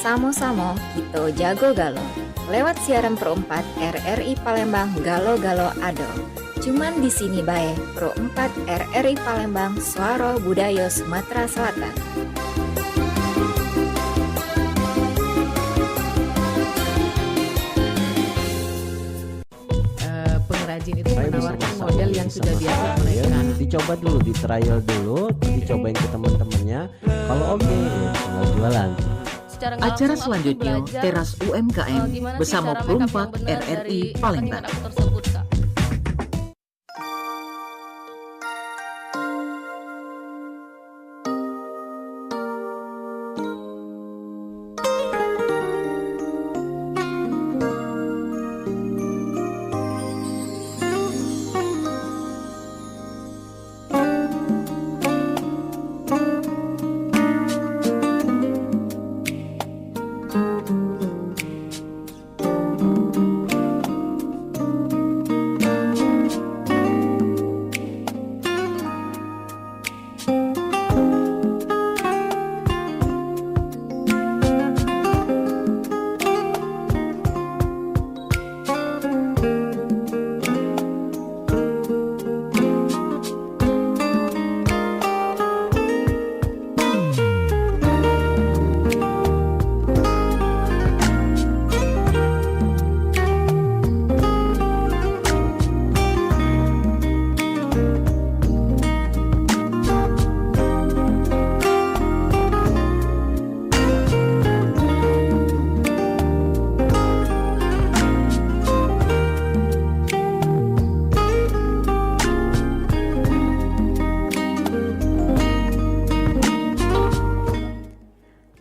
Samo-samo kita jago galo. Lewat siaran Pro 4 RRI Palembang Galo-Galo Ado. Cuman di sini bae Pro 4 RRI Palembang Suara Budaya Sumatera Selatan. Pengrajin itu menawarkan model yang sudah biasa mereka. Dicoba dulu, di trial dulu, dicobain ke teman-temannya. Kalau oke, tinggal jualan. Acara selanjutnya Teras UMKM bersama Pro 4 RRI Palembang.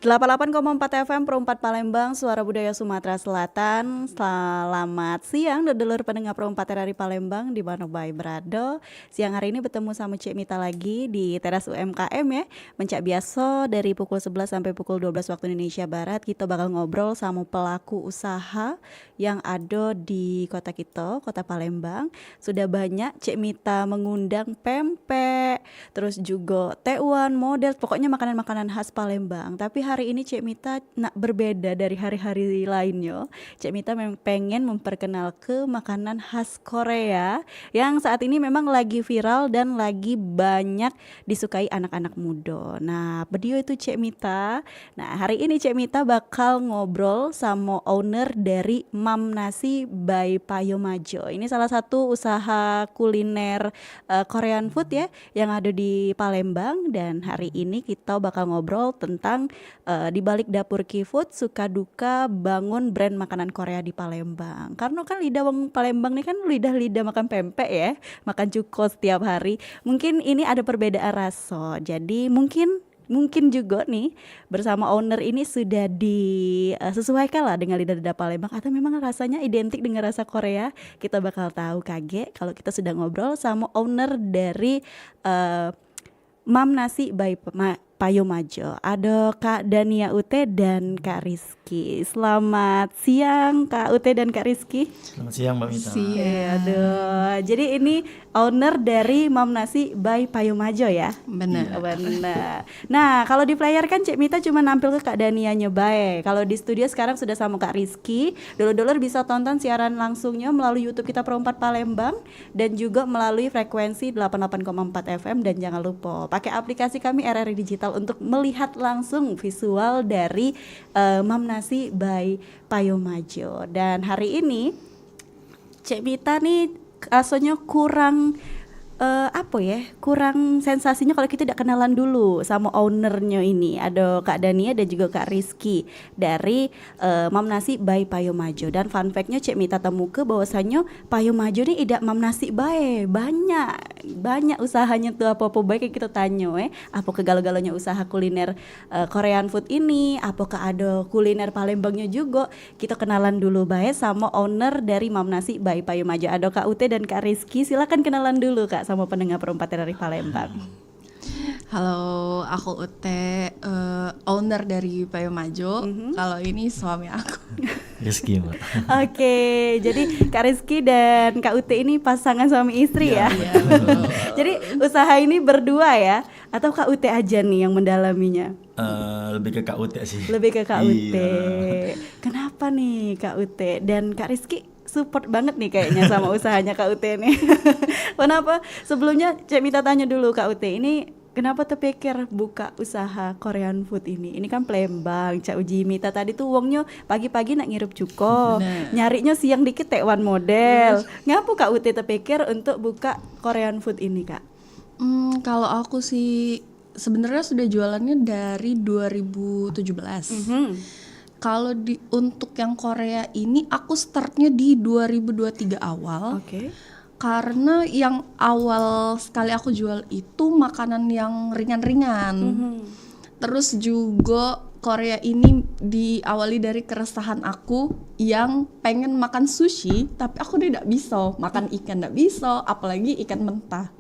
Delapan 88,4 FM Pro 4 Palembang, Suara Budaya Sumatera Selatan. Selamat siang, dulur pendengar Pro 4 RRI Palembang di mana bae berado. Siang hari ini bertemu sama Cik Mita lagi di Teras UMKM ya. Mencak biasa dari pukul 11 sampai pukul 12 waktu Indonesia Barat. Kita bakal ngobrol sama pelaku usaha yang ada di kota kita, kota Palembang. Sudah banyak Cik Mita mengundang pempek, terus juga tewan, model, pokoknya makanan-makanan khas Palembang. Tapi hari ini Cik Mita nak berbeda dari hari-hari lainnya. Cik Mita memang pengen memperkenalkan makanan khas Korea yang saat ini memang lagi viral dan lagi banyak disukai anak-anak muda. Nah, beliau itu Cik Mita. Nah, hari ini Cik Mita bakal ngobrol sama owner dari Mam Nasi by Payo Majo. Ini salah satu usaha kuliner Korean food ya yang ada di Palembang, dan hari ini kita bakal ngobrol tentang di balik dapur K-Food suka duka bangun brand makanan Korea di Palembang. Karena kan lidah wong Palembang nih kan lidah-lidah makan pempek ya, makan cuko setiap hari. Mungkin ini ada perbedaan rasa. Jadi mungkin juga nih bersama owner ini sudah disesuaikan lah dengan lidah Palembang, atau memang rasanya identik dengan rasa Korea. Kita bakal tahu kaget kalau kita sudah ngobrol sama owner dari Mam Nasi by Payo Majo. Ada Kak Dania Ute dan Kak Rizky. Selamat siang Kak Ute dan Kak Rizky. Selamat siang Mbak Mita. Aduh. Jadi ini owner dari Mam Nasi by Payo Majo ya? Benar. Nah, kalau di flyer kan Cik Mita cuma nampil ke Kak Dania bae. Kalau di studio sekarang sudah sama Kak Rizky. Dulur-dulur bisa tonton siaran langsungnya melalui YouTube kita Pro 4 Palembang dan juga melalui frekuensi 88,4 FM, dan jangan lupa pakai aplikasi kami RRI Digital untuk melihat langsung visual dari Mam Nasi by Payo Majo. Dan hari ini Cik Mita nih rasanya kurang kurang sensasinya kalau kita tidak kenalan dulu sama ownernya ini. Ada Kak Dania dan juga Kak Rizky dari Mam Nasi by Payo Majo. Dan fun fact-nya Cik Mita temukan bahwasannya Payo Majo ini tidak Mam Nasi bae. Banyak usahanya tuh, apa-apa baik yang kita tanya apa kegalo-galonya usaha kuliner Korean food ini, apakah ada kuliner Palembangnya juga. Kita kenalan dulu bae sama owner dari Mam Nasi by Payo Majo. Ada Kak Ute dan Kak Rizky. Silakan kenalan dulu Kak sama pendengar Pro 4 dari Palembang. Halo, aku Ute, owner dari Payo Majo. Kalau ini suami aku. Rizky Mbak. Oke, jadi Kak Rizky dan Kak Ute ini pasangan suami istri ya? Iya, Jadi usaha ini berdua ya? Atau Kak Ute aja nih yang mendalaminya? Lebih ke KUT sih. Lebih ke KUT. Iya. Kenapa nih KUT? Dan Kak Rizky support banget nih kayaknya sama usahanya KUT nih. Kenapa? Sebelumnya Cek Mita tanya dulu KUT ini kenapa terpikir buka usaha Korean food ini? Ini kan Palembang, Cak Uji Mita tadi tuh uangnya pagi-pagi nak ngirup cuko, nyarinya siang dikit tekwan model. Ngapa KUT terpikir untuk buka Korean food ini, Kak? Kalau aku sih sebenarnya sudah jualannya dari 2017. Kalau untuk yang Korea ini aku startnya di 2023 awal. Oke. Karena yang awal sekali aku jual itu makanan yang ringan-ringan. Terus juga Korea ini diawali dari keresahan aku yang pengen makan sushi, tapi aku tidak bisa makan ikan, tidak bisa, apalagi ikan mentah.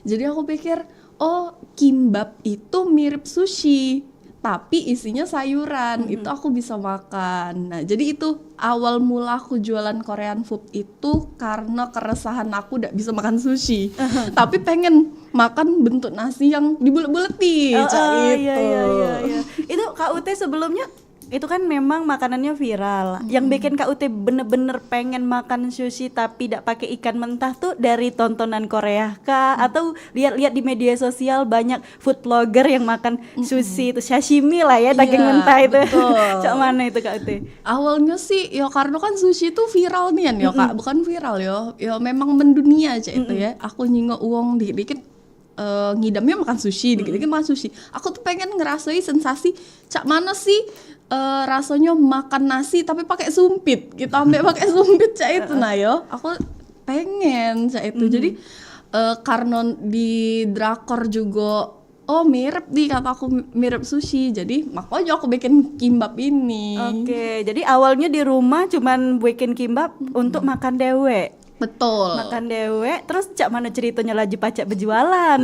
Jadi aku pikir, oh kimbap itu mirip sushi, tapi isinya sayuran, itu aku bisa makan. Nah, jadi itu awal mula aku jualan Korean food itu karena keresahan aku tidak bisa makan sushi, tapi pengen makan bentuk nasi yang dibulet-buletin. Iya. Itu KUT sebelumnya itu kan memang makanannya viral. Yang bikin KUT bener-bener pengen makan sushi tapi tidak pakai ikan mentah tuh dari tontonan Korea kah? Atau lihat-lihat di media sosial banyak food vlogger yang makan sushi itu sashimi lah ya, daging mentah itu. Cak mana itu KUT? Awalnya sih ya karena kan sushi itu viral nih ya Kak, bukan viral ya memang mendunia aja itu ya. Aku nyingok uang dikit-dikit ngidamnya makan sushi, dikit-dikit makan sushi. Aku tuh pengen ngerasain sensasi cak mana sih rasanya makan nasi tapi pakai sumpit. Kita ambil pakai sumpit cak itu nah yo. Aku pengen cak itu. Jadi karena di drakor juga mirip kata aku mirip sushi. Jadi makanya aku bikin kimbap ini. Oke, jadi awalnya di rumah cuman bikin kimbap untuk makan dewe. Betul. Makan dewe, terus cak mana ceritanya lagi pacak berjualan?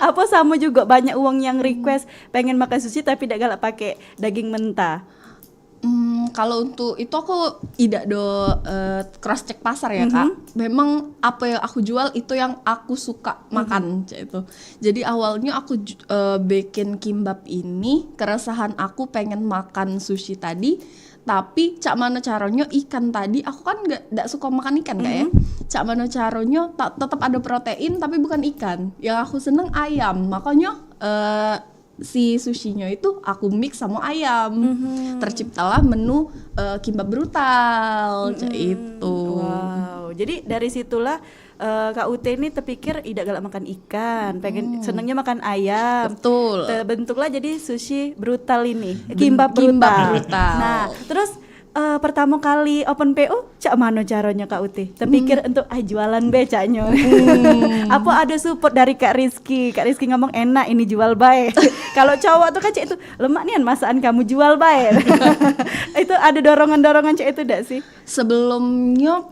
Apa sama juga banyak uang yang request pengen makan sushi tapi tidak galak pakai daging mentah? Kalau untuk itu aku tidak cross check pasar ya Kak. Memang apa yang aku jual itu yang aku suka makan itu. Jadi awalnya aku bikin kimbap ini keresahan aku pengen makan sushi tadi. Tapi cak mana caranya ikan tadi aku kan nggak suka makan ikan ya. Cak mana caranya tetap ada protein tapi bukan ikan. Yang aku seneng ayam. Makanya si sushinya itu aku mix sama ayam. Terciptalah menu kimbap brutal cak itu. Wow. Jadi dari situlah KUT ini terpikir tidak galak makan ikan, pengen senengnya makan ayam. Betul. Terbentuklah jadi sushi brutal ini, kimbap brutal. Nah, terus pertama kali open PO, cak mana caranya KUT? Terpikir untuk jualan becaknya. Apa ada support dari Kak Rizky? Kak Rizky ngomong enak ini jual baik. Kalau cowok tuh kan cak itu lemak nih masakan kamu jual baik. Itu ada dorongan-dorongan cak itu enggak sih? Sebelumnya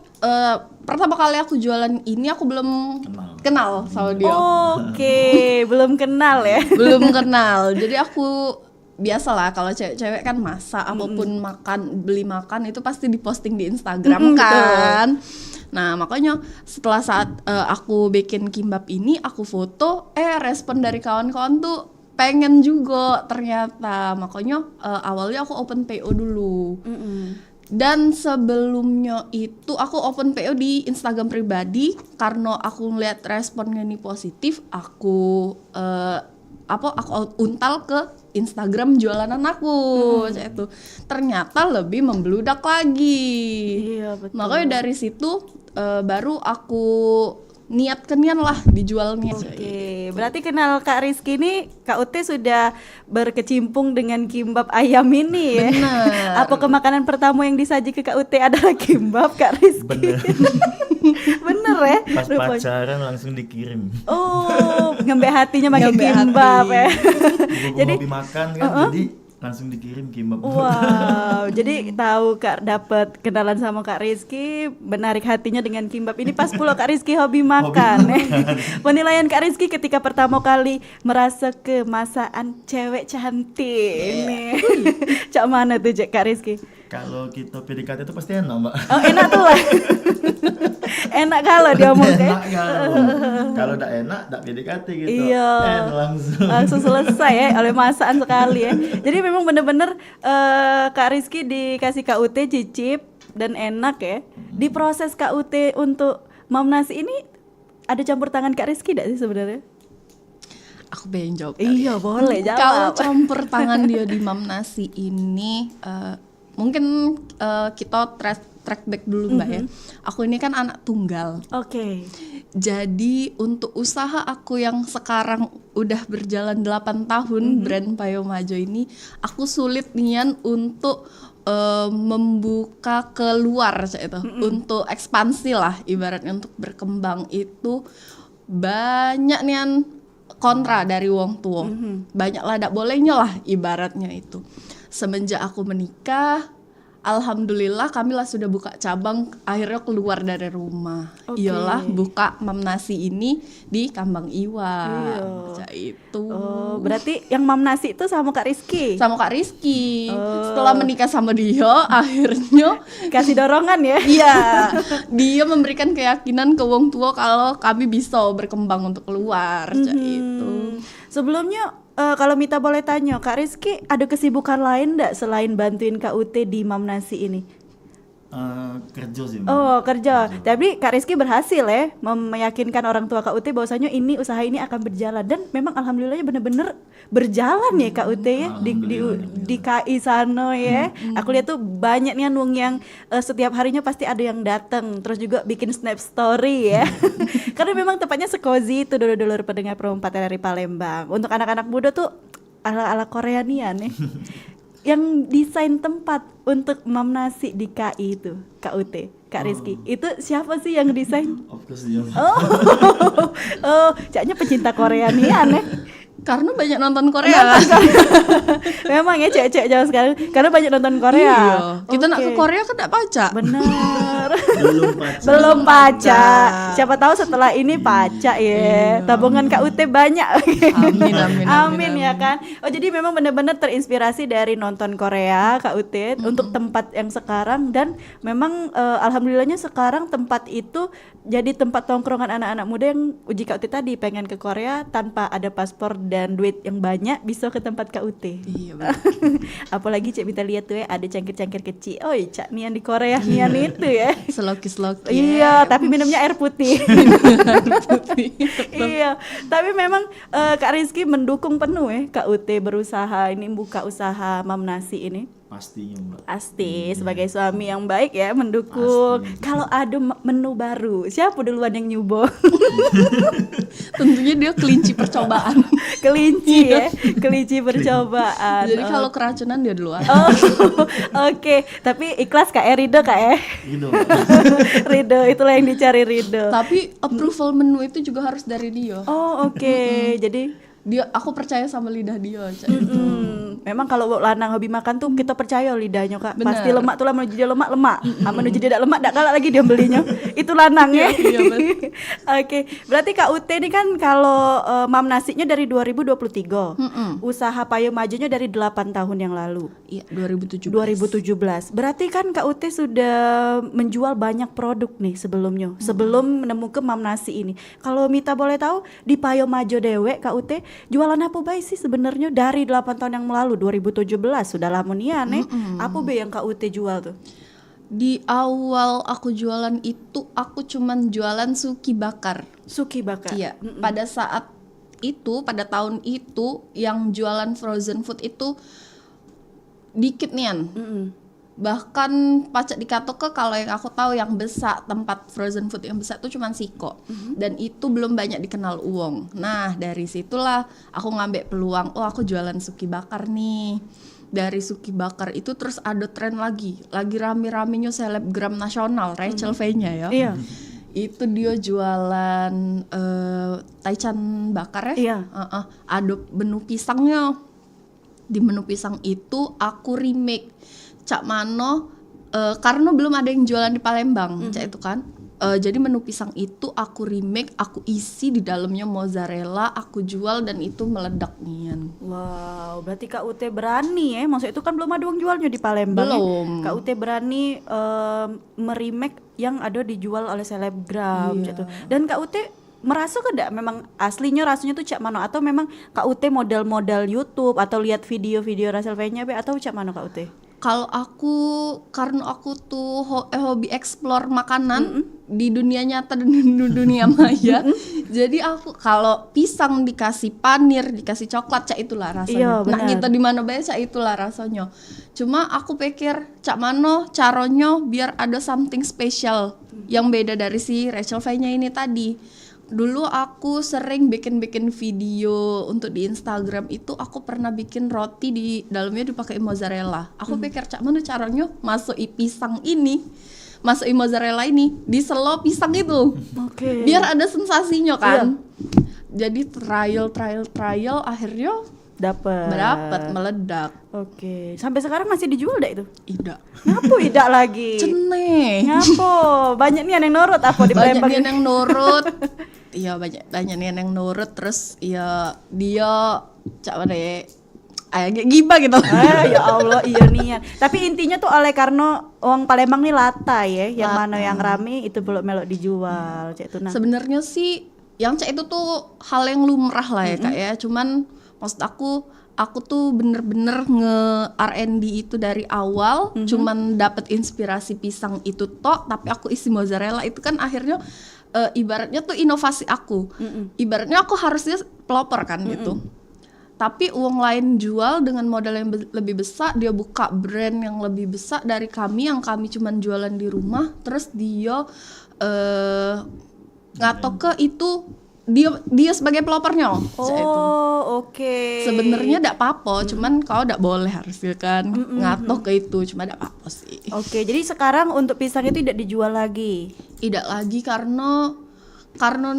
pertama kali aku jualan ini aku belum kenal sama dia. Oke, belum kenal ya. Belum kenal. Jadi aku biasalah kalau cewek-cewek kan masak apapun beli makan itu pasti diposting di Instagram kan. Nah makanya setelah saat aku bikin kimbap ini aku foto, respon dari kawan-kawan tuh pengen juga ternyata. Makanya awalnya aku open PO dulu. Dan sebelumnya itu aku open PO di Instagram pribadi karena aku ngeliat responnya ini positif, aku untal ke Instagram jualanan aku, itu ternyata lebih membludak lagi. Iya betul. Makanya dari situ baru aku niat-kenian lah dijualnya. Oke, berarti kenal Kak Rizky ini KUT sudah berkecimpung dengan kimbap ayam ini ya. Bener. Apa kemakanan pertama yang disaji ke KUT adalah kimbap Kak Rizky? Bener. Bener ya? Pas pacaran langsung dikirim. Oh, ngembek hatinya pakai kimbap ya. Jadi hobi makan kan, jadi langsung dikirim kimbap. Wow, jadi tahu Kak dapat kenalan sama Kak Rizky, menarik hatinya dengan kimbap ini pas pula Kak Rizky hobi makan. Penilaian Kak Rizky ketika pertama kali merasa kemasakan cewek cantik ini. Cak mana tuh Kak Rizky? Kalau kita PDKT itu pasti enak, Mbak. Oh, enak tuh lah. Enak kalau dia ngomong kayak. Enak kalau udah enak, udah PDKT gitu. Iya. Langsung selesai ya oleh masakan sekali ya. Jadi memang bener-bener Kak Rizky dikasih KUT cicip dan enak ya. Di proses KUT untuk Mam Nasi ini ada campur tangan Kak Rizky enggak sih sebenarnya? Aku pengen jawab. Iya, boleh jawab. Kalau campur tangan dia di Mam Nasi ini mungkin kita track back dulu Mbak ya. Aku ini kan anak tunggal. Oke. Jadi untuk usaha aku yang sekarang udah berjalan 8 tahun brand Payo Majo ini, aku sulit nian untuk membuka keluar itu, untuk ekspansi lah ibaratnya, untuk berkembang itu banyak nian kontra dari wong tua. Banyak lah ndak bolehnya lah ibaratnya itu. Semenjak aku menikah, alhamdulillah kami lah sudah buka cabang, akhirnya keluar dari rumah. Iyalah buka Mam Nasi ini di Kambang Iwa. Itu. Oh, berarti yang Mam Nasi itu sama Kak Rizky? Sama Kak Rizky. Setelah menikah sama dia, akhirnya Kasih dorongan ya? iya, dia memberikan keyakinan ke wong tua kalau kami bisa berkembang untuk keluar. Itu. Sebelumnya kalau Mita boleh tanya, Kak Rizky ada kesibukan lain enggak selain bantuin KUT di Mam Nasi ini? Kerja sih, Mbak. Oh, kerja. Tapi Kak Rizky berhasil ya meyakinkan orang tua KUT bahwasanya ini usaha ini akan berjalan, dan memang alhamdulillahnya benar-benar berjalan ya KUT ya di KI sana ya. Aku lihat tuh banyak nih Nung yang setiap harinya pasti ada yang datang, terus juga bikin snap story ya. Karena memang tempatnya sekozi itu, dulur-dulur pendengar Pro 4 RRI Palembang. Untuk anak-anak muda tuh ala-ala Koreanian ya. Yang desain tempat untuk Mam Nasi di KI itu, KUT, Kak Rizky. Itu siapa sih yang desain? Of course dia. Caknya pecinta Koreanian ya. Karena banyak nonton Korea. Memang ya cek-cek jauh sekali. Karena banyak nonton Korea. Iya. Kita nak ke Korea kan enggak baca. Benar. Belum paca. Siapa tahu setelah ini paca ya. Tabungan KUT banyak. Amin ya kan. Oh, jadi memang benar-benar terinspirasi dari nonton Korea KUT untuk tempat yang sekarang, dan memang alhamdulillahnya sekarang tempat itu jadi tempat tongkrongan anak-anak muda yang uji KUT tadi pengen ke Korea tanpa ada paspor dan duit yang banyak, bisa ke tempat KUT. Iya benar. Apalagi Cek Mita lihat tuh ya, ada cangkir-cangkir kecil. Oi, Cak nian di Korea nian itu ya. Sloki. Iya, tapi minumnya air putih. Iya, tapi memang Kak Rizky mendukung penuh ya KUT berusaha ini, buka usaha Mam Nasi ini. Pastinya, Mbak. Pasti sebagai suami yang baik ya mendukung. Kalau ada menu baru, siapa duluan yang nyubo? Tentunya dia kelinci percobaan. Kelinci ya, kelinci percobaan. Jadi kalau keracunan dia duluan. Oh, oke. Tapi ikhlas Kak Rido Kak Gitu. Rido, itulah yang dicari Rido. Tapi approval menu itu juga harus dari dia. Oh, oke. Jadi Aku percaya sama lidah dia. memang kalau lanang hobi makan tuh kita percaya lidahnya Kak. Bener. Pasti lemak tuh lah, menuju dia lemak. Menuju dia tidak lemak, tidak kalah lagi dia belinya. Itu lanang ya. Oke. Berarti KUT ini kan kalau Mam Nasinya dari 2023. Usaha Payo Majonya dari 8 tahun yang lalu. Iya, 2017. Berarti kan KUT sudah menjual banyak produk nih sebelumnya. Sebelum menemukan Mam Nasi ini. Kalau Mita boleh tahu di Payo Majo dewe KUT jualan apa baik sih sebenarnya dari 8 tahun yang lalu, 2017 sudah lama nian nih. Apa be yang KUT jual tuh? Di awal aku jualan itu aku cuman jualan suki bakar. Suki bakar. Iya, pada saat itu, pada tahun itu yang jualan frozen food itu dikit nian. Bahkan pacak dikatoke kalau yang aku tahu yang besar, tempat frozen food yang besar itu cuma Siko. Dan itu belum banyak dikenal uang. Nah, dari situlah aku ngambil peluang, aku jualan suki bakar nih. Dari suki bakar itu terus ada tren lagi rame-ramenya selebgram nasional, Rachel V-nya ya. Iya. Itu dia jualan taichan bakar ya. Iya. Ada menu pisangnya. Di menu pisang itu aku remake Cak Mano, karena belum ada yang jualan di Palembang, Cak itu kan. Jadi menu pisang itu aku remake, aku isi di dalamnya mozzarella, aku jual dan itu meledak nian. Wow, berarti Kak Ute berani ya. Maksud itu kan belum ada uang jualnya di Palembang. Belum. Ya? Kak Ute berani meremake yang ada dijual oleh selebgram gitu. Dan Kak Ute merasa enggak memang aslinya rasanya tuh cak mano, atau memang Kak Ute modal-modal YouTube atau lihat video-video Rachel V-nya atau cak mano Kak Ute? Kalau aku, karena aku tuh hobi explore makanan di dunia nyata dan dunia maya. Jadi aku kalau pisang dikasih panir, dikasih coklat, cak itulah rasanya. Iya, Nah kita di mana bae cak itulah rasanya. Cuma aku pikir cak mano caranya biar ada something special yang beda dari si Rachel V-nya ini tadi. Dulu aku sering bikin video untuk di Instagram itu, aku pernah bikin roti di dalamnya dipakai mozzarella. Aku pikir cak mana caranya masuki pisang ini, masuki mozzarella ini di selo pisang itu. Oke. Biar ada sensasinya kan. Jadi trial akhirnya dapat meledak. Oke. Sampai sekarang masih dijual dah itu? Tidak. Ngapo tidak lagi? Ceneh. Ngapo? Banyak nih yang nurut apa di Banyak Palembang? nih yang nurut. Iya banyak nih yang nurut, terus ya dia cak mana ya, kayak gibah gitu. Ya Allah, iya nian. Tapi intinya tuh oleh karena orang Palembang nih lata ya, yang mana yang rame itu belum melok dijual, cek itu nah. Sebenarnya sih yang cak itu tuh hal yang lumrah lah ya Kak ya. Cuman maksud aku tuh bener-bener nge-R&D itu dari awal, cuman dapat inspirasi pisang itu tok, tapi aku isi mozzarella itu kan akhirnya ibaratnya tuh inovasi aku. Ibaratnya aku harusnya pelopor kan gitu. Tapi uang lain jual dengan modal yang lebih besar, dia buka brand yang lebih besar dari kami yang kami cuman jualan di rumah, terus dia ngatok ke itu dia sebagai pelopornya. Oh, oke. Sebenarnya ndak apa-apa, cuman kau ndak boleh harusnya kan ngatok ke itu, cuma ndak apa-apa sih. Oke, jadi sekarang untuk pisang itu tidak dijual lagi. Tidak lagi karena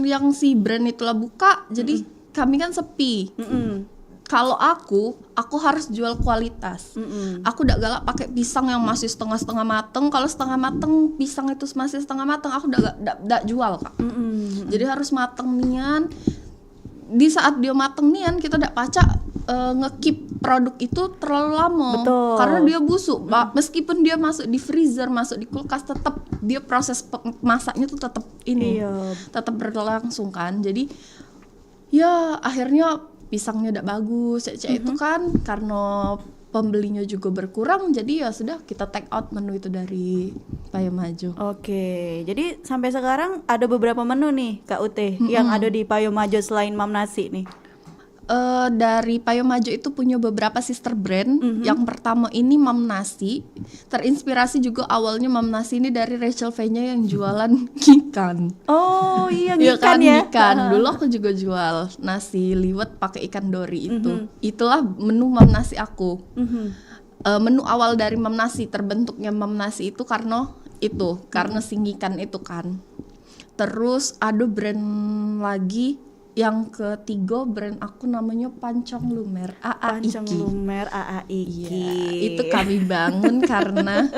yang si brand itulah buka, jadi kami kan sepi. Kalau aku harus jual kualitas. Aku ndak galak pakai pisang yang masih setengah-setengah mateng. Kalau setengah mateng, pisang itu masih setengah mateng, aku ndak jual Kak. Jadi harus mateng nian. Di saat dia mateng nian, kita ndak pacak nge-keep produk itu terlalu lama. Betul. Karena dia busuk. Meskipun dia masuk di freezer, masuk di kulkas, tetap dia proses masaknya tuh tetap ini. Tetap berlangsung kan. Jadi ya akhirnya pisangnya tidak bagus, itu kan karena pembelinya juga berkurang, jadi ya sudah kita take out menu itu dari Payo Majo. Oke, jadi sampai sekarang ada beberapa menu nih Kak Ute yang ada di Payo Majo selain Mam Nasi nih. Dari Payo Majo itu punya beberapa sister brand. Yang pertama ini Mam Nasi, terinspirasi juga awalnya Mam Nasi ini dari Rachel V-nya yang jualan ikan. Oh iya, Iya ikan kan, ya. ikan. Dulu aku juga jual nasi liwet pakai ikan dori itu. Itulah menu Mam Nasi aku. Menu awal dari Mam Nasi, terbentuknya Mam Nasi itu karena singikan itu kan. Terus ada brand lagi. Yang ketiga brand aku namanya Pancong Lumer Pancong Lumer AA Iki. Iya, itu kami bangun karena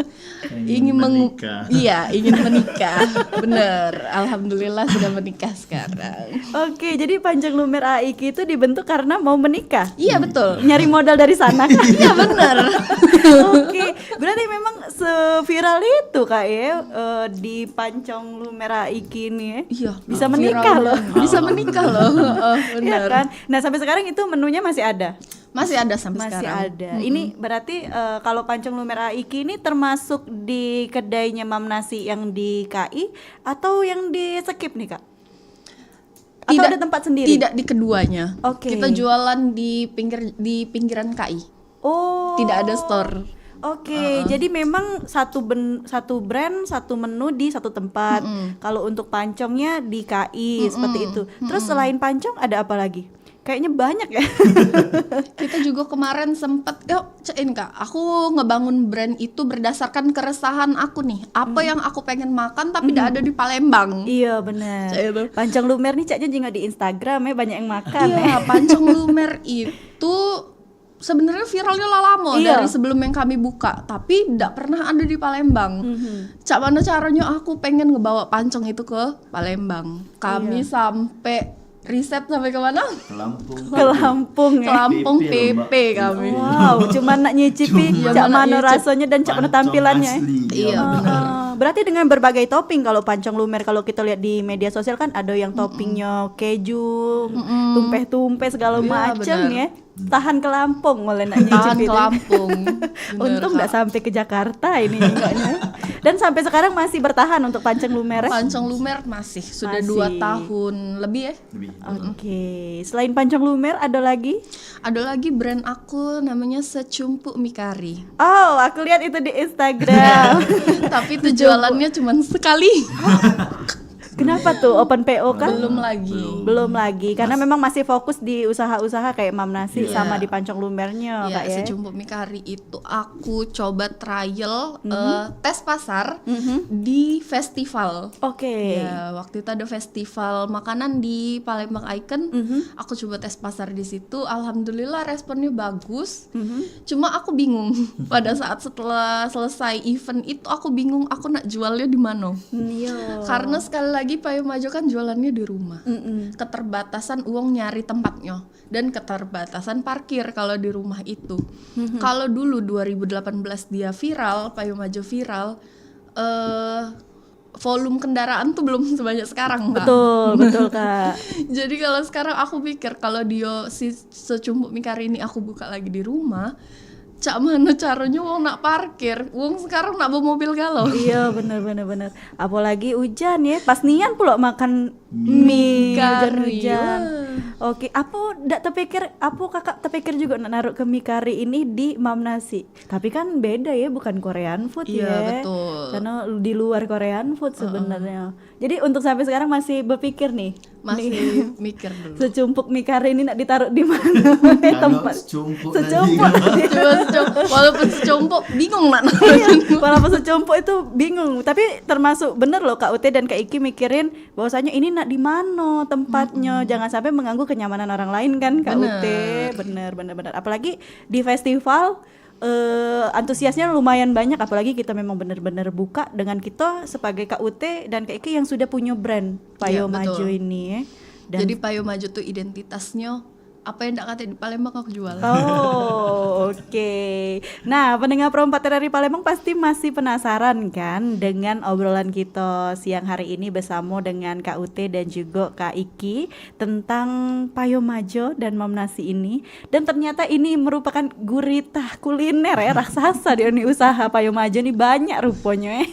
ingin menikah. ingin menikah. Bener, alhamdulillah sudah menikah sekarang. Oke, jadi Pancong Lumer AA Iki itu dibentuk karena mau menikah. Iya betul. Nyari modal dari sana. Iya bener. Oke, berarti memang seviral itu Kak ya di Pancong Lumer AA Iki ini ya. Iya, Bisa menikah loh. Bisa menikah loh. Iya Bener. kan? Nah, sampai sekarang itu menunya masih ada. Masih ada sampai Masih sekarang. ada. Ini berarti kalau Pancong Lumer Aiki ini termasuk di kedainya Mam Nasi yang di KI atau yang di Skip nih Kak? Atau ada tempat sendiri? Tidak di keduanya. Oke. Kita jualan di pinggiran KI. Oh. Tidak ada store. Oke, jadi memang satu brand, satu menu di satu tempat. Kalau untuk pancongnya di KI seperti itu. Terus selain pancong ada apa lagi? Kayaknya banyak ya. Kita juga kemarin sempat, Kak, aku ngebangun brand itu berdasarkan keresahan aku nih. Apa yang aku pengen makan tapi tidak ada di Palembang. Iya benar. Pancong Lumer nih caknya juga di Instagram ya banyak yang makan. Iya, Pancong Lumer itu sebenarnya viralnya lama Iya. dari sebelum yang kami buka, tapi tidak pernah ada di Palembang. Cak mana caranya aku pengen ngebawa pancong itu ke Palembang. Kami sampai riset sampai ke mana? Ke Lampung. Ke Lampung Ke ya. Lampung PP, PP kami. Wow, cuman nak nyicipi Cuman cak nak mana nyicip rasanya dan cak mana Pancong tampilannya. asli, Iya, ya. benar. Berarti dengan berbagai topping kalau pancong lumer, kalau kita lihat di media sosial kan ada yang toppingnya keju, tumpeh-tumpeh segala Iya, macam benar. ya. Tahan ke Lampung mulai nak Tahan nyicip ke itu. Lampung. Untung nggak sampai ke Jakarta ini enggaknya. Dan sampai sekarang masih bertahan untuk pancong lumer. Pancong lumer masih sudah Masih. 2 tahun lebih ya. Lebih. Oke, selain pancong lumer ada lagi? Ada lagi brand aku namanya Secumpuk Mikari. Oh, aku lihat itu di Instagram. Tapi itu jualannya cuma sekali. Kenapa tuh open PO kan? Belum lagi. Belum lagi karena memang masih fokus di usaha-usaha kayak Mam Nasi sama di pancong lumernya Ya, Kak ya. Secumpuk Mikari itu aku coba trial tes pasar di festival. Oke. Ya, waktu itu ada festival makanan di Palembang Icon. Aku coba tes pasar di situ. Alhamdulillah responnya bagus. Cuma aku bingung pada saat setelah selesai event itu aku bingung aku nak jualnya di mana. Iya. Karena sekali lagi Payo Majo kan jualannya di rumah. Keterbatasan uang nyari tempatnya dan keterbatasan parkir kalau di rumah itu. Kalau dulu 2018 dia viral, Payo Majo viral, volume kendaraan tuh belum sebanyak sekarang, Kak. Betul Kak. Jadi kalau sekarang aku pikir kalau dia si Secumpuk Mikari ini aku buka lagi di rumah, cak mana caranya uang nak parkir, uang sekarang nak bawa mobil galau. Iya benar. Apalagi hujan ya. Pas nian pula makan mie hujan-hujan. Oke, aku ndak terpikir, kakak terpikir juga nak naruh ke mie kari ini di Mam Nasi. Tapi kan beda ya, bukan Korean food Iya, ya. betul. Karena di luar Korean food sebenarnya. Jadi untuk sampai sekarang masih berpikir nih. Masih mikir dulu. Secumpuk mie kari ini nak ditaruh di mana? Kalau Tempat. secumpuk Secumpuk. Walaupun secumpuk bingung nak Iya, walaupun secumpuk itu bingung, tapi termasuk bener loh Kak Ute dan Kak Iki mikirin bahwasanya ini nak di mana tempatnya, jangan sampai mengganggu kenyamanan orang lain kan Kak Bener. Ute. Bener. Apalagi di festival antusiasnya lumayan banyak, apalagi kita memang bener-bener buka dengan kita sebagai Kak Ute dan Kak Iki yang sudah punya brand Payo Iya, betul. Maju ini ya. Dan Jadi Payo Maju tuh identitasnya apa yang ndak kata di Palembang aku jual. Oh, oke. Nah, pendengar Pro 4 RRI Palembang pasti masih penasaran kan dengan obrolan kita siang hari ini bersama dengan Kak Ute dan juga Kak Iki tentang Payo Majo dan Mam Nasi ini. Dan ternyata ini merupakan gurita kuliner ya, raksasa di usaha Payo Majo nih, banyak rupanya ya.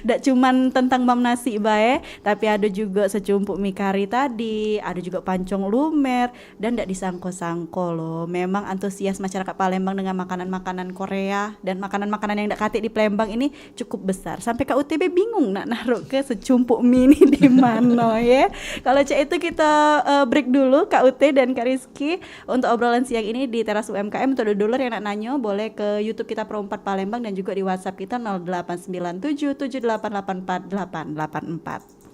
Ndak cuman tentang Mam Nasi bae, tapi ada juga secumpuk mie kari tadi, ada juga pancong lumer, dan ndak disangko-sangko loh. Memang antusias masyarakat Palembang dengan makanan-makanan Korea dan makanan-makanan yang ndak katik di Palembang ini cukup besar. Sampai Kak UTB bingung nak naruh ke secumpuk mie ini di mana ya. Kalau cek itu kita break dulu Kak Ute dan Kak Rizky untuk obrolan siang ini di Teras UMKM. Untuk dulur yang nak nanya boleh ke YouTube kita Pro 4 Palembang dan juga di WhatsApp kita 089778848884.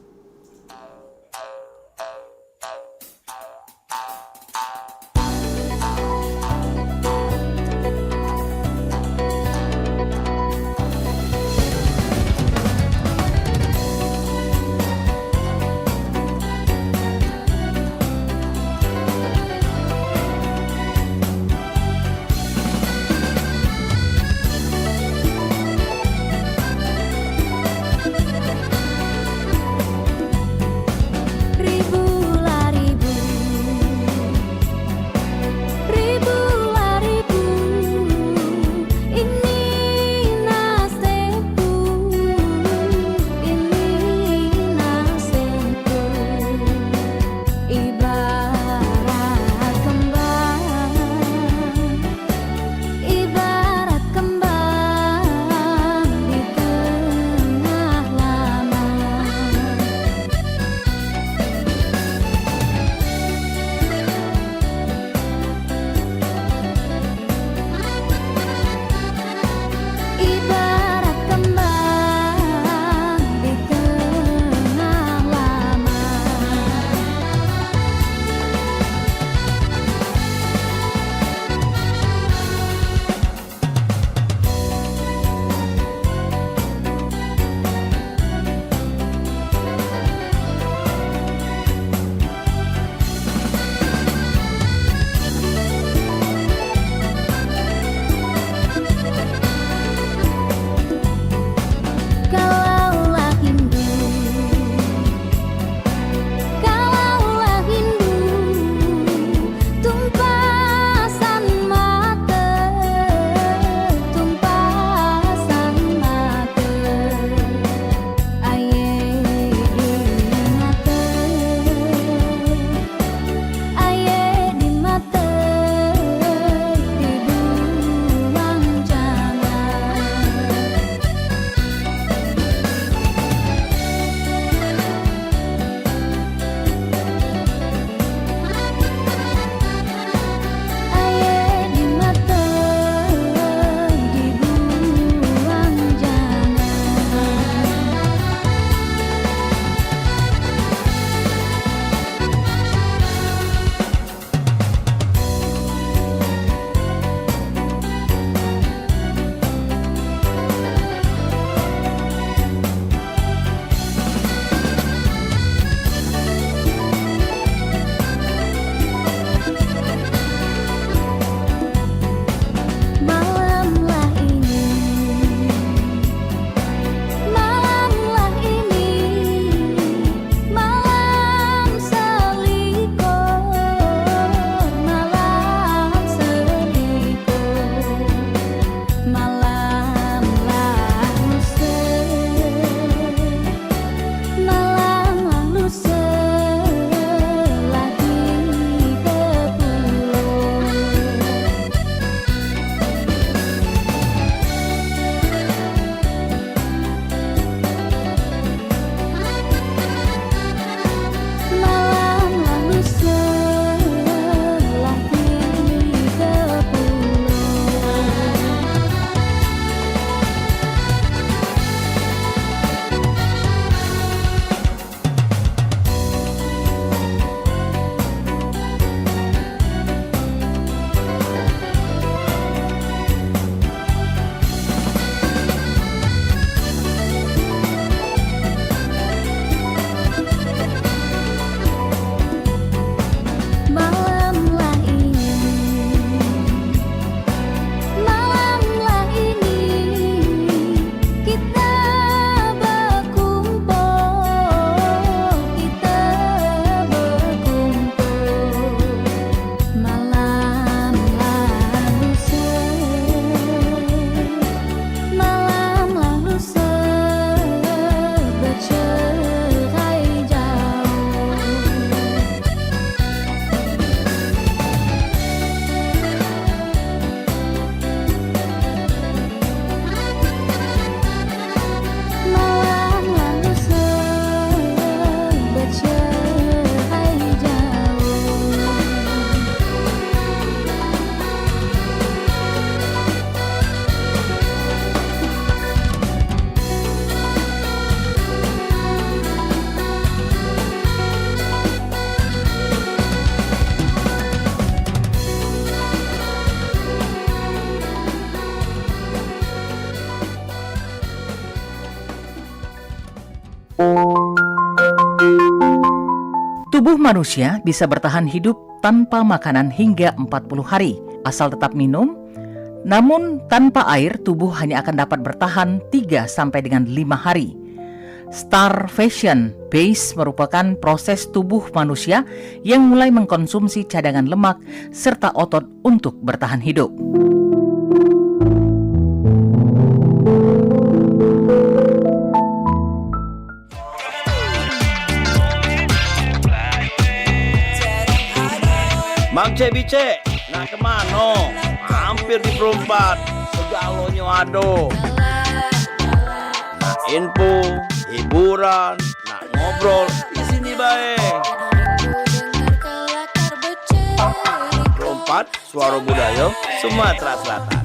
Tubuh manusia bisa bertahan hidup tanpa makanan hingga 40 hari, asal tetap minum. Namun tanpa air, tubuh hanya akan dapat bertahan 3 sampai dengan 5 hari. Starvation phase merupakan proses tubuh manusia yang mulai mengkonsumsi cadangan lemak serta otot untuk bertahan hidup. Mang Cebice, nak kemana? Hampir di perempat, segalonyo ado. Nak info, hiburan, nak ngobrol, di sini baik. Perempat, Suara Budaya, Sumatera Selatan.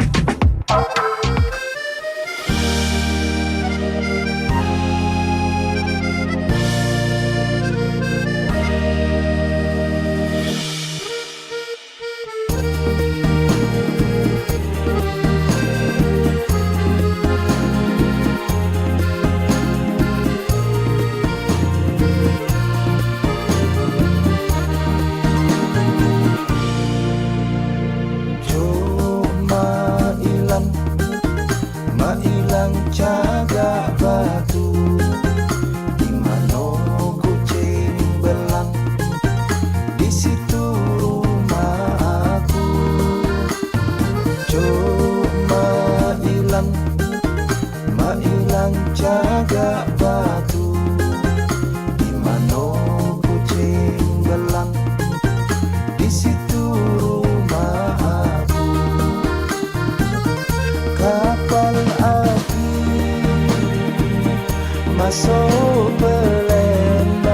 Jaga batu di mana kucing belang, di situ rumah aku. Cuma hilang jaga batu di mana kucing belang, di situ rumah aku. Kapal api masuk Palembang,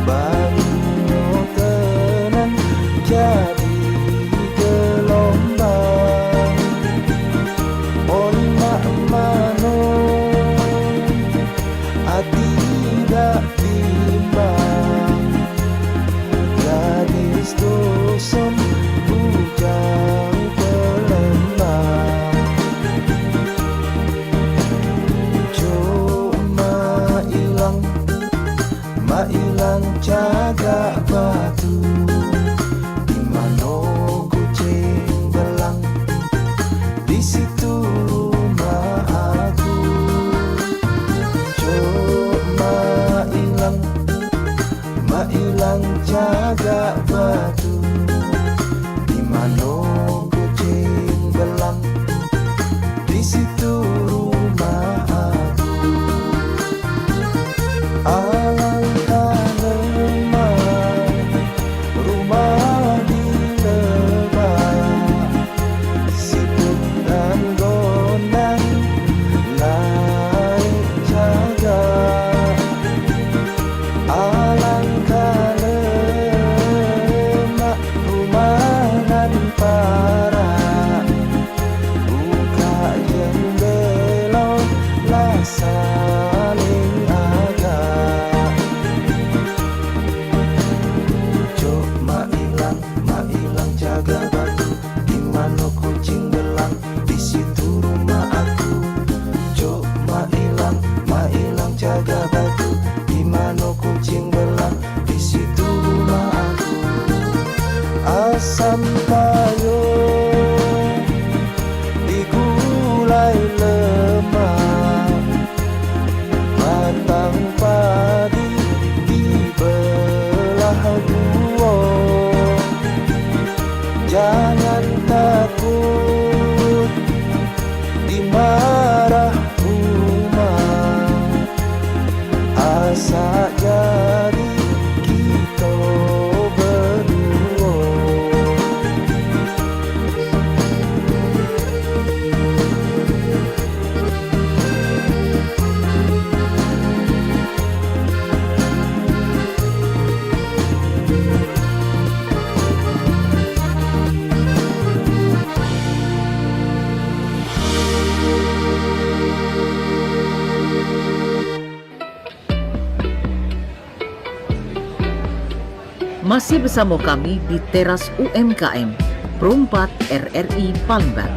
baru tenang jadi gelombang. Oi mak mano, hati tidak bimbang, gadis dusun bujang Palembang. Ilang jaga batu di mana kucing belang, di situ rumah aku. Cuma hilang jaga batu di mana kucing belang, di situ rumah aku. Saling agak, cuma hilang jaga batu di mana kucing belang, di situ rumah aku. Cuma hilang jaga batu di mana kucing belang, di situ rumah aku. Asam payung digulai lemak, batang padi dibelah dua. Jangan takut dimarah umat, asa jadi kita berdua. Masih bersama kami di teras UMKM, Perumpat RRI Palembang.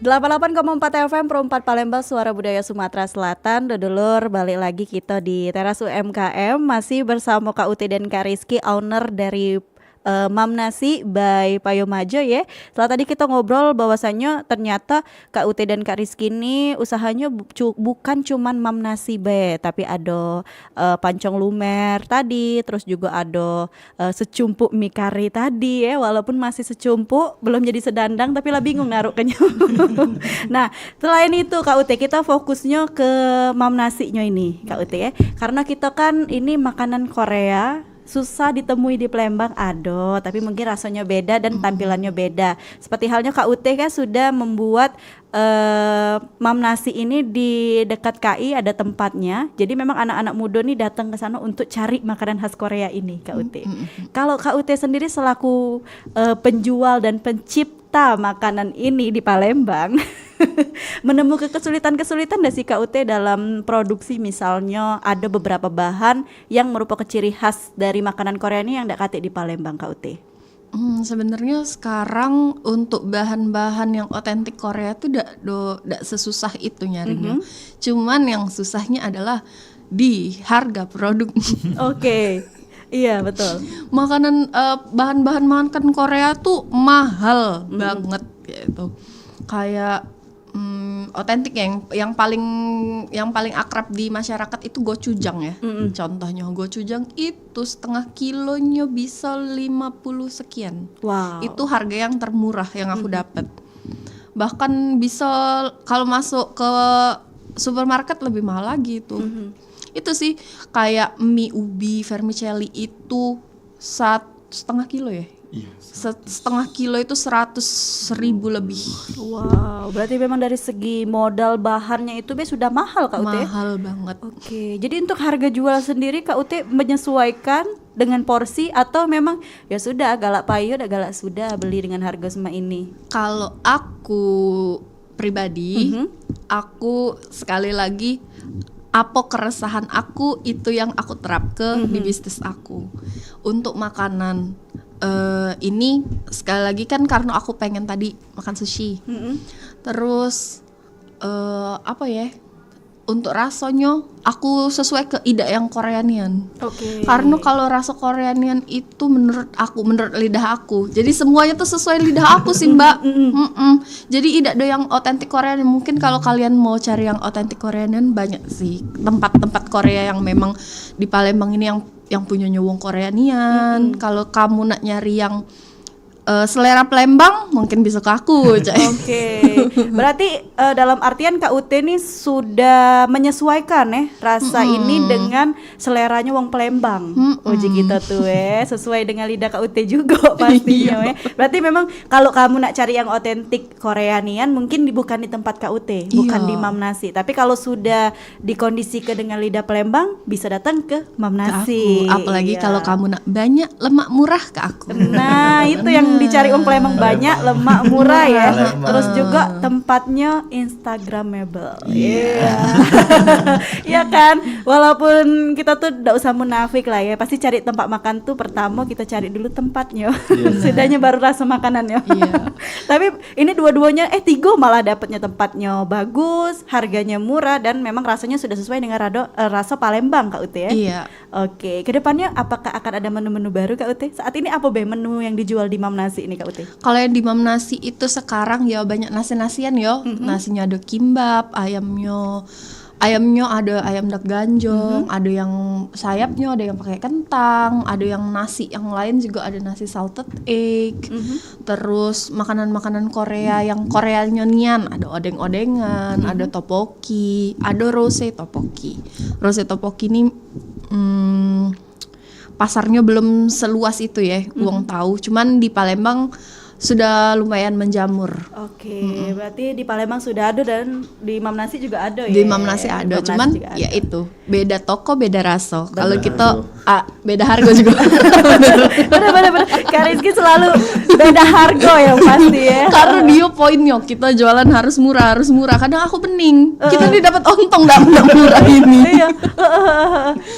88,4 FM Pro 4 Palembang, Suara Budaya Sumatera Selatan. Dodolur, balik lagi kita di teras UMKM, masih bersama Kak Uti dan Kak Rizky, owner dari Mam Nasi by Payo Majo ya. Setelah tadi kita ngobrol bahwasannya ternyata Kak Ute dan Kak Rizky ini usahanya bukan cuman Mam Nasi be, tapi ada pancong lumer tadi, terus juga ada secumpuk mie kari tadi ya. Walaupun masih secumpuk, belum jadi sedandang, tapi lah bingung naruhnya. Nah, selain itu Kak Ute, kita fokusnya ke Mam Nasinya ini Kak Ute ya. Karena kita kan ini makanan Korea, susah ditemui di Palembang, tapi mungkin rasanya beda dan tampilannya beda. Seperti halnya Kak Ute kan sudah membuat Mam Nasi ini di dekat KI, ada tempatnya. Jadi memang anak-anak muda nih datang ke sana untuk cari makanan khas Korea ini Kak Ute. Kalau Kak Ute sendiri selaku penjual dan pencipta makanan ini di Palembang, menemukan kesulitan-kesulitan gak sih Kak Ute dalam produksi? Misalnya ada beberapa bahan yang merupakan ciri khas dari makanan Korea ini yang gak katik di Palembang Kak Ute. Sebenarnya sekarang untuk bahan-bahan yang otentik Korea itu tidak sesusah itu nyarinya. Cuman yang susahnya adalah di harga produk. Oke. Iya betul. Makanan bahan-bahan makan Korea tuh mahal banget gitu. Kayak otentik yang paling akrab di masyarakat itu gochujang ya. Contohnya gochujang itu setengah kilonya bisa 50 sekian. Wow. Itu harga yang termurah yang aku dapat. Bahkan bisa kalau masuk ke supermarket lebih mahal lagi itu. Itu sih kayak mie ubi vermicelli itu setengah kilo ya. Iya. Setengah kilo itu 100.000 lebih. Wow, berarti memang dari segi modal bahannya itu sudah mahal Kak Ute? Mahal banget. Oke, jadi untuk harga jual sendiri Kak Ute menyesuaikan dengan porsi atau memang ya sudah galak payo dan galak sudah beli dengan harga semua ini? Kalau aku pribadi, aku sekali lagi apa keresahan aku itu yang aku terapkan di bisnis aku. Untuk makanan ini sekali lagi kan karena aku pengen tadi makan sushi. Terus apa ya? Untuk rasanya aku sesuai ke ida yang Koreanian. Oke. Karena kalau rasa Koreanian itu menurut lidah aku. Jadi semuanya tuh sesuai lidah aku sih, Mbak. Jadi ida do yang otentik Korean. Mungkin kalau kalian mau cari yang otentik Koreanian banyak sih tempat-tempat Korea yang memang di Palembang ini yang punya nyewong Koreanian. Kalau kamu nak nyari yang selera Palembang mungkin bisa ke aku. Oke. Berarti dalam artian Kak Ute nih sudah menyesuaikan rasa ini dengan seleranya wong Palembang. Uji kita tuh sesuai dengan lidah Kak Ute juga pastinya. Berarti memang kalau kamu nak cari yang otentik Koreanian mungkin bukan di tempat Kak Ute, bukan di Mam Nasi. Tapi kalau sudah dikondisikan dengan lidah Palembang bisa datang ke Mam Nasi. Apalagi kalau kamu nak banyak lemak murah ke aku. Nah, itu yang dicari Palembang, banyak lemak murah ya. Terus juga tempatnya instagramable. Iya. Iya kan? Walaupun kita tuh enggak usah munafik lah ya. Pasti cari tempat makan tuh pertama kita cari dulu tempatnya. Sudahnya baru rasa makanannya. Tapi ini dua-duanya tiga malah dapatnya tempatnya bagus, harganya murah dan memang rasanya sudah sesuai dengan rasa Palembang Kak Ute ya. Iya. Oke, kedepannya apakah akan ada menu-menu baru Kak Ute? Saat ini apa menu yang dijual di Mam Nasi ini Kak Ute? Kalau yang di Mam Nasi itu sekarang ya banyak nasi-nasian yo. Nasinya ada kimbap, ayamnya ada ayam dak ganjong, ada yang sayapnya, ada yang pakai kentang, ada yang nasi yang lain juga ada nasi salted egg. Terus makanan-makanan Korea yang Koreanya nian, ada odeng-odengan, ada tteokbokki, ada rose tteokbokki. Rose tteokbokki ini pasarnya belum seluas itu ya, uang tahu. Cuman di Palembang sudah lumayan menjamur. Oke, berarti di Palembang sudah ada dan di Mam Nasi juga ada ya? Di Mam Nasi ada, cuman ya itu beda toko beda rasa. Kalau kita beda harga juga. Bener. Kak Rizky selalu beda harga ya pasti ya. Karena dia poinnya kita jualan harus murah. Kadang aku bening. Kita nih dapat untung nggak murah ini. Iya.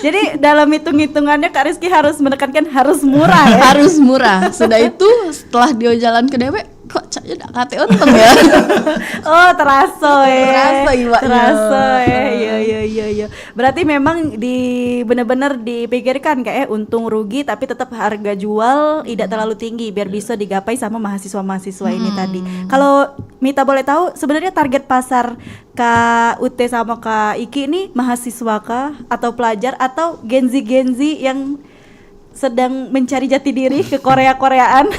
Jadi dalam hitung-hitungannya Kak Rizky harus menekankan harus murah ya. Harus murah. Sudah itu setelah dia jalan ke DW kok caknya ndak kate untung ya. Oh, terasa Terasa iwaknya. Terasa iya. Berarti memang benar-benar dipikirkan kayak untung rugi tapi tetap harga jual tidak terlalu tinggi biar bisa digapai sama mahasiswa-mahasiswa ini tadi. Kalau Mita boleh tahu sebenarnya target pasar Kak UT sama Kak Iki ini mahasiswa kah atau pelajar atau Gen-Z yang sedang mencari jati diri ke Korea-Koreaan?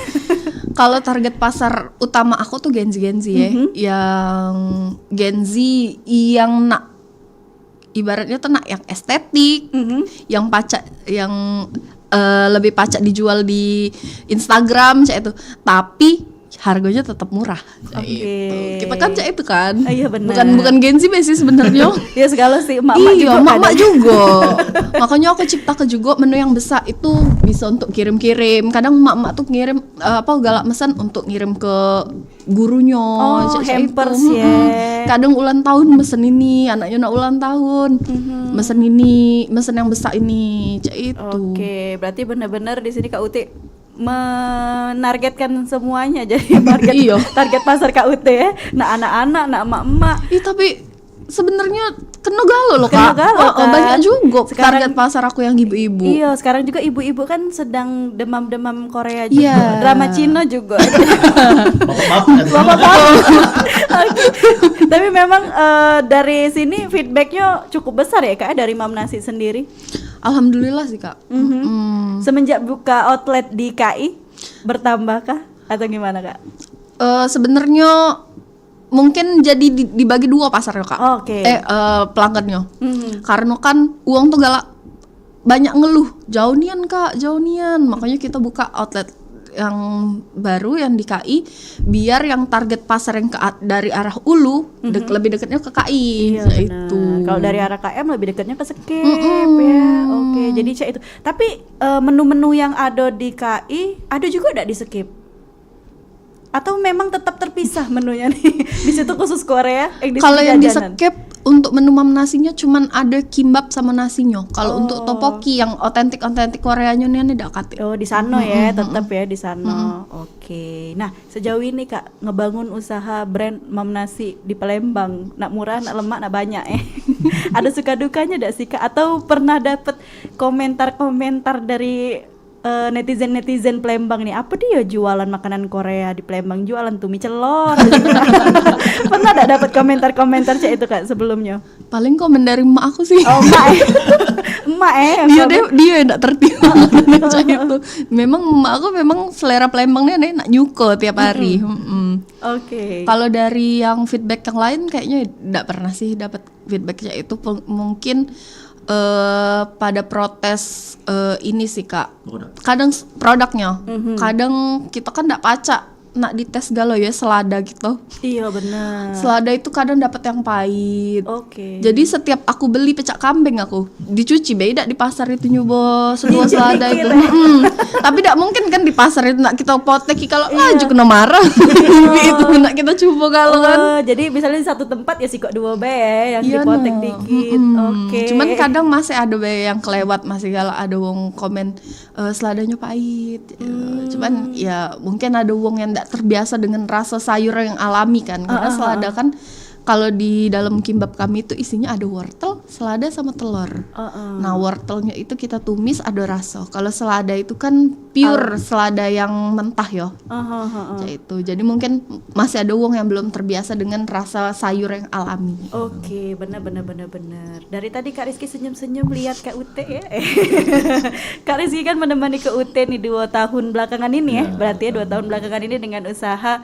Kalau target pasar utama aku tuh Gen Z ya, yang Gen Z yang nak ibaratnya tuh nak yang estetik, yang pacak, yang lebih pacak dijual di Instagram kayak itu, tapi harganya tetap murah. Oke. Kita kan kayak itu kan. Iya benar. Bukan Gen Z sih sebenarnya. Ya segala sih emak-emak Iya, juga emak-emak kadang. juga. Makanya aku ciptakan juga menu yang besar itu bisa untuk kirim-kirim. Kadang emak-emak tuh ngirim galak pesan untuk ngirim ke gurunya. Oh, kayak hampers itu. ya. Kadang ulang tahun mesen ini, anaknya nak ulang tahun. Mesen ini, mesen yang besar ini, kayak itu. Oke, berarti benar-benar di sini Kak Uti menargetkan semuanya jadi Iya. target pasar Kak Uti ya. Nah, anak-anak, nah emak-emak. Ih, tapi sebenarnya kena galau loh Kena Kak. galau, kan? Banyak juga Sekarang- target pasar aku yang ibu-ibu. Iya, sekarang juga ibu-ibu kan sedang demam-demam Korea juga. Iya. Drama Cina juga. Maaf, Oke. Tapi memang dari sini feedbacknya cukup besar ya Kak dari Mam Nasi sendiri. Alhamdulillah sih Kak. Semenjak buka outlet di KI bertambahkah atau gimana Kak? Sebenarnya mungkin jadi dibagi dua pasarnya Kak. Oke. Pelanggannya. Karena kan uang tuh galak banyak ngeluh. Jauh nian Kak, jauh nian. Makanya kita buka outlet yang baru yang di KI biar yang target pasar yang dari arah Ulu lebih dekatnya ke KI. Iya, Itu. benar. Kalau dari arah KM lebih dekatnya ke Sekip ya. Oke, jadi cek itu. Tapi menu-menu yang ada di KI ada juga enggak di Sekip? Atau memang tetap terpisah menunya nih? Di situ khusus Korea, yang di Kalau sini yang di jajanan. Sekep untuk menu mam nasinya cuman ada kimbap sama nasinya. Kalau untuk topoki yang otentik Koreanya nih ada kate. Oh, di sana ya, tetap ya di sana. Oke. Nah, sejauh ini Kak ngebangun usaha brand Mam Nasi di Palembang, nak murah, nak lemak, nak banyak Ada suka dukanya enggak sih Kak? Atau pernah dapet komentar-komentar dari netizen Palembang nih, apa dia jualan makanan Korea di Palembang, jualan tuh mie celor. Pernah enggak dapat komentar-komentar cek itu Kak sebelumnya? Paling komen dari emak aku sih. Oh, emak emak dia yang enggak tertipu macam itu. Memang emak aku memang selera Palembangnya nak nyuko tiap hari. Oke. Kalau dari yang feedback yang lain kayaknya enggak pernah sih dapat feedbacknya itu. Mungkin pada protes ini sih Kak. Kadang produknya, kadang kita kan enggak pacak nak dites galau ya selada gitu. Iya benar. Selada itu kadang dapat yang pahit. Oke. Jadi setiap aku beli pecak kambing aku dicuci beda di pasar itu nyoba sedua selada itu. Tapi tidak mungkin kan di pasar itu nak kita potek kalau laju kena marah. Itu nak kita coba kalau kan. Jadi misalnya di satu tempat ya sih kok dua be yang Iya, dipotek no. dikit. Oke. Cuman kadang masih ada be yang kelewat, masih galak ada wong komen seladanya pahit. Cuman ya mungkin ada wong yang tidak terbiasa dengan rasa sayur yang alami kan. Karena selada kan kalau di dalam kimbap kami itu isinya ada wortel, selada sama telur. Nah wortelnya itu kita tumis ada rasa. Kalau selada itu kan pure selada yang mentah ya. Kayak itu. Jadi mungkin masih ada wong yang belum terbiasa dengan rasa sayur yang alami. Oke, benar. Dari tadi Kak Rizky senyum-senyum lihat Kak Ute ya. Kak Rizky kan menemani Kak Ute nih 2 tahun belakangan ini ya. Berarti ya 2 tahun belakangan ini dengan usaha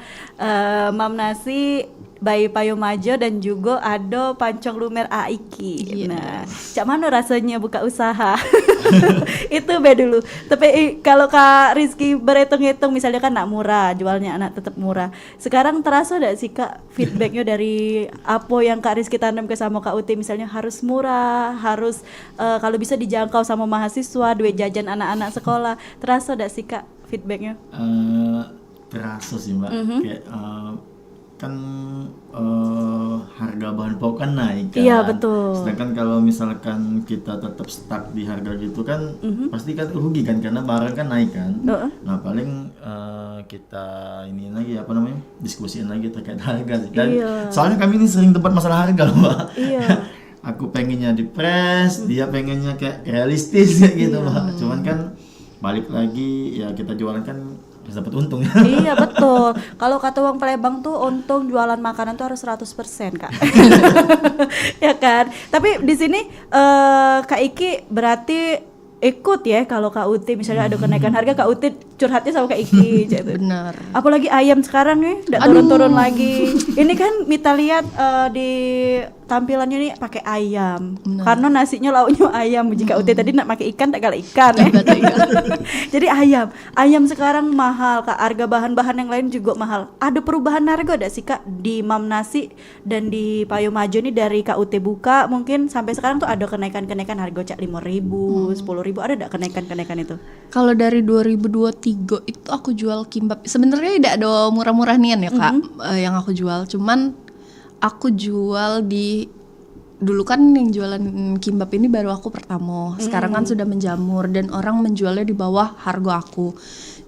Mam Nasi Bayi Payo Majo dan juga ada Pancong Lumer Aiki. Nah, cak mana rasanya buka usaha? Itu be dulu. Tapi kalau Kak Rizky berhitung-hitung misalnya kan nak murah, jualnya anak tetap murah. Sekarang terasa enggak sih Kak feedbacknya dari apa yang Kak Rizky tanam ke sama Kak Uti, misalnya harus murah, harus kalau bisa dijangkau sama mahasiswa, duit jajan anak-anak sekolah. Terasa enggak sih Kak feedbacknya? Terasa sih Mbak, kayak kan harga bahan pokok kan naik kan. Iya, betul. Sedangkan kalau misalkan kita tetap stuck di harga gitu kan pasti kan rugi kan karena barang kan naik kan. Nah paling kita ini lagi apa namanya diskusiin lagi terkait harga sih. Dan soalnya kami ini sering debat masalah harga loh Mbak. Iya. Aku pengennya di press, dia pengennya kayak realistis kayak gitu Mbak. Cuman kan balik lagi ya kita jualan kan harus dapat untung ya. Iya betul. Kalau kata Wong Palembang tuh untung jualan makanan tuh harus 100% Kak. Ya kan. Tapi di sini Kak Iki berarti ikut ya kalau Kak Uti misalnya ada kenaikan harga, Kak Uti curhatnya sama Kak Iki gitu. Benar. Apalagi ayam sekarang nih udah turun-turun lagi. Ini kan Mita lihat di tampilannya nih pakai ayam. Karena nasinya lauknya ayam. Jika Uti tadi nak pakai ikan tak kalah ikan ya. Jadi ayam sekarang mahal Kak. Harga bahan-bahan yang lain juga mahal. Ada perubahan harga enggak sih Kak di Mam Nasi dan di Payo Majo nih dari Kak Uti buka mungkin sampai sekarang tuh ada kenaikan harga cak 5.000, 10.000 ada enggak kenaikan itu? Kalau dari 2023 itu aku jual kimbap. Sebenarnya tidak ada murah-murah nian ya Kak, yang aku jual. Cuman aku jual di dulu kan yang jualan kimbap ini baru aku pertama. Sekarang kan sudah menjamur dan orang menjualnya di bawah harga aku.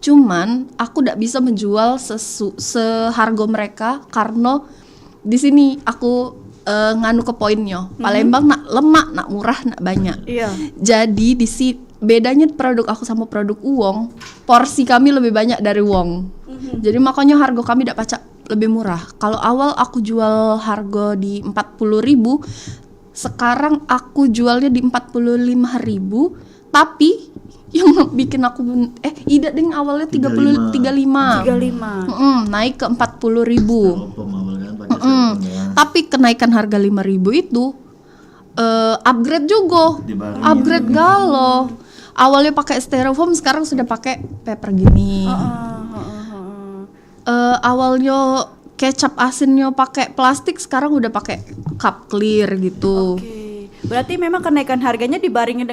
Cuman aku tidak bisa menjual seharga mereka karena di sini aku nganu ke poinnya. Palembang nak lemak, nak murah, nak banyak. Iya. Jadi di bedanya produk aku sama produk Uwong, porsi kami lebih banyak dari Uwong. Jadi makanya harga kami tidak pacak lebih murah. Kalau awal aku jual harga di 40.000, sekarang aku jualnya di 45.000. Tapi yang bikin aku ida ding awalnya 35. Naik ke 40.000. Tapi kenaikan harga 5.000 itu upgrade juga. Upgrade galau. Awalnya pakai styrofoam, sekarang sudah pakai paper gini. Awalnya kecap asinnya pakai plastik, sekarang udah pakai cup clear gitu. Oke. Berarti memang kenaikan harganya dibarengi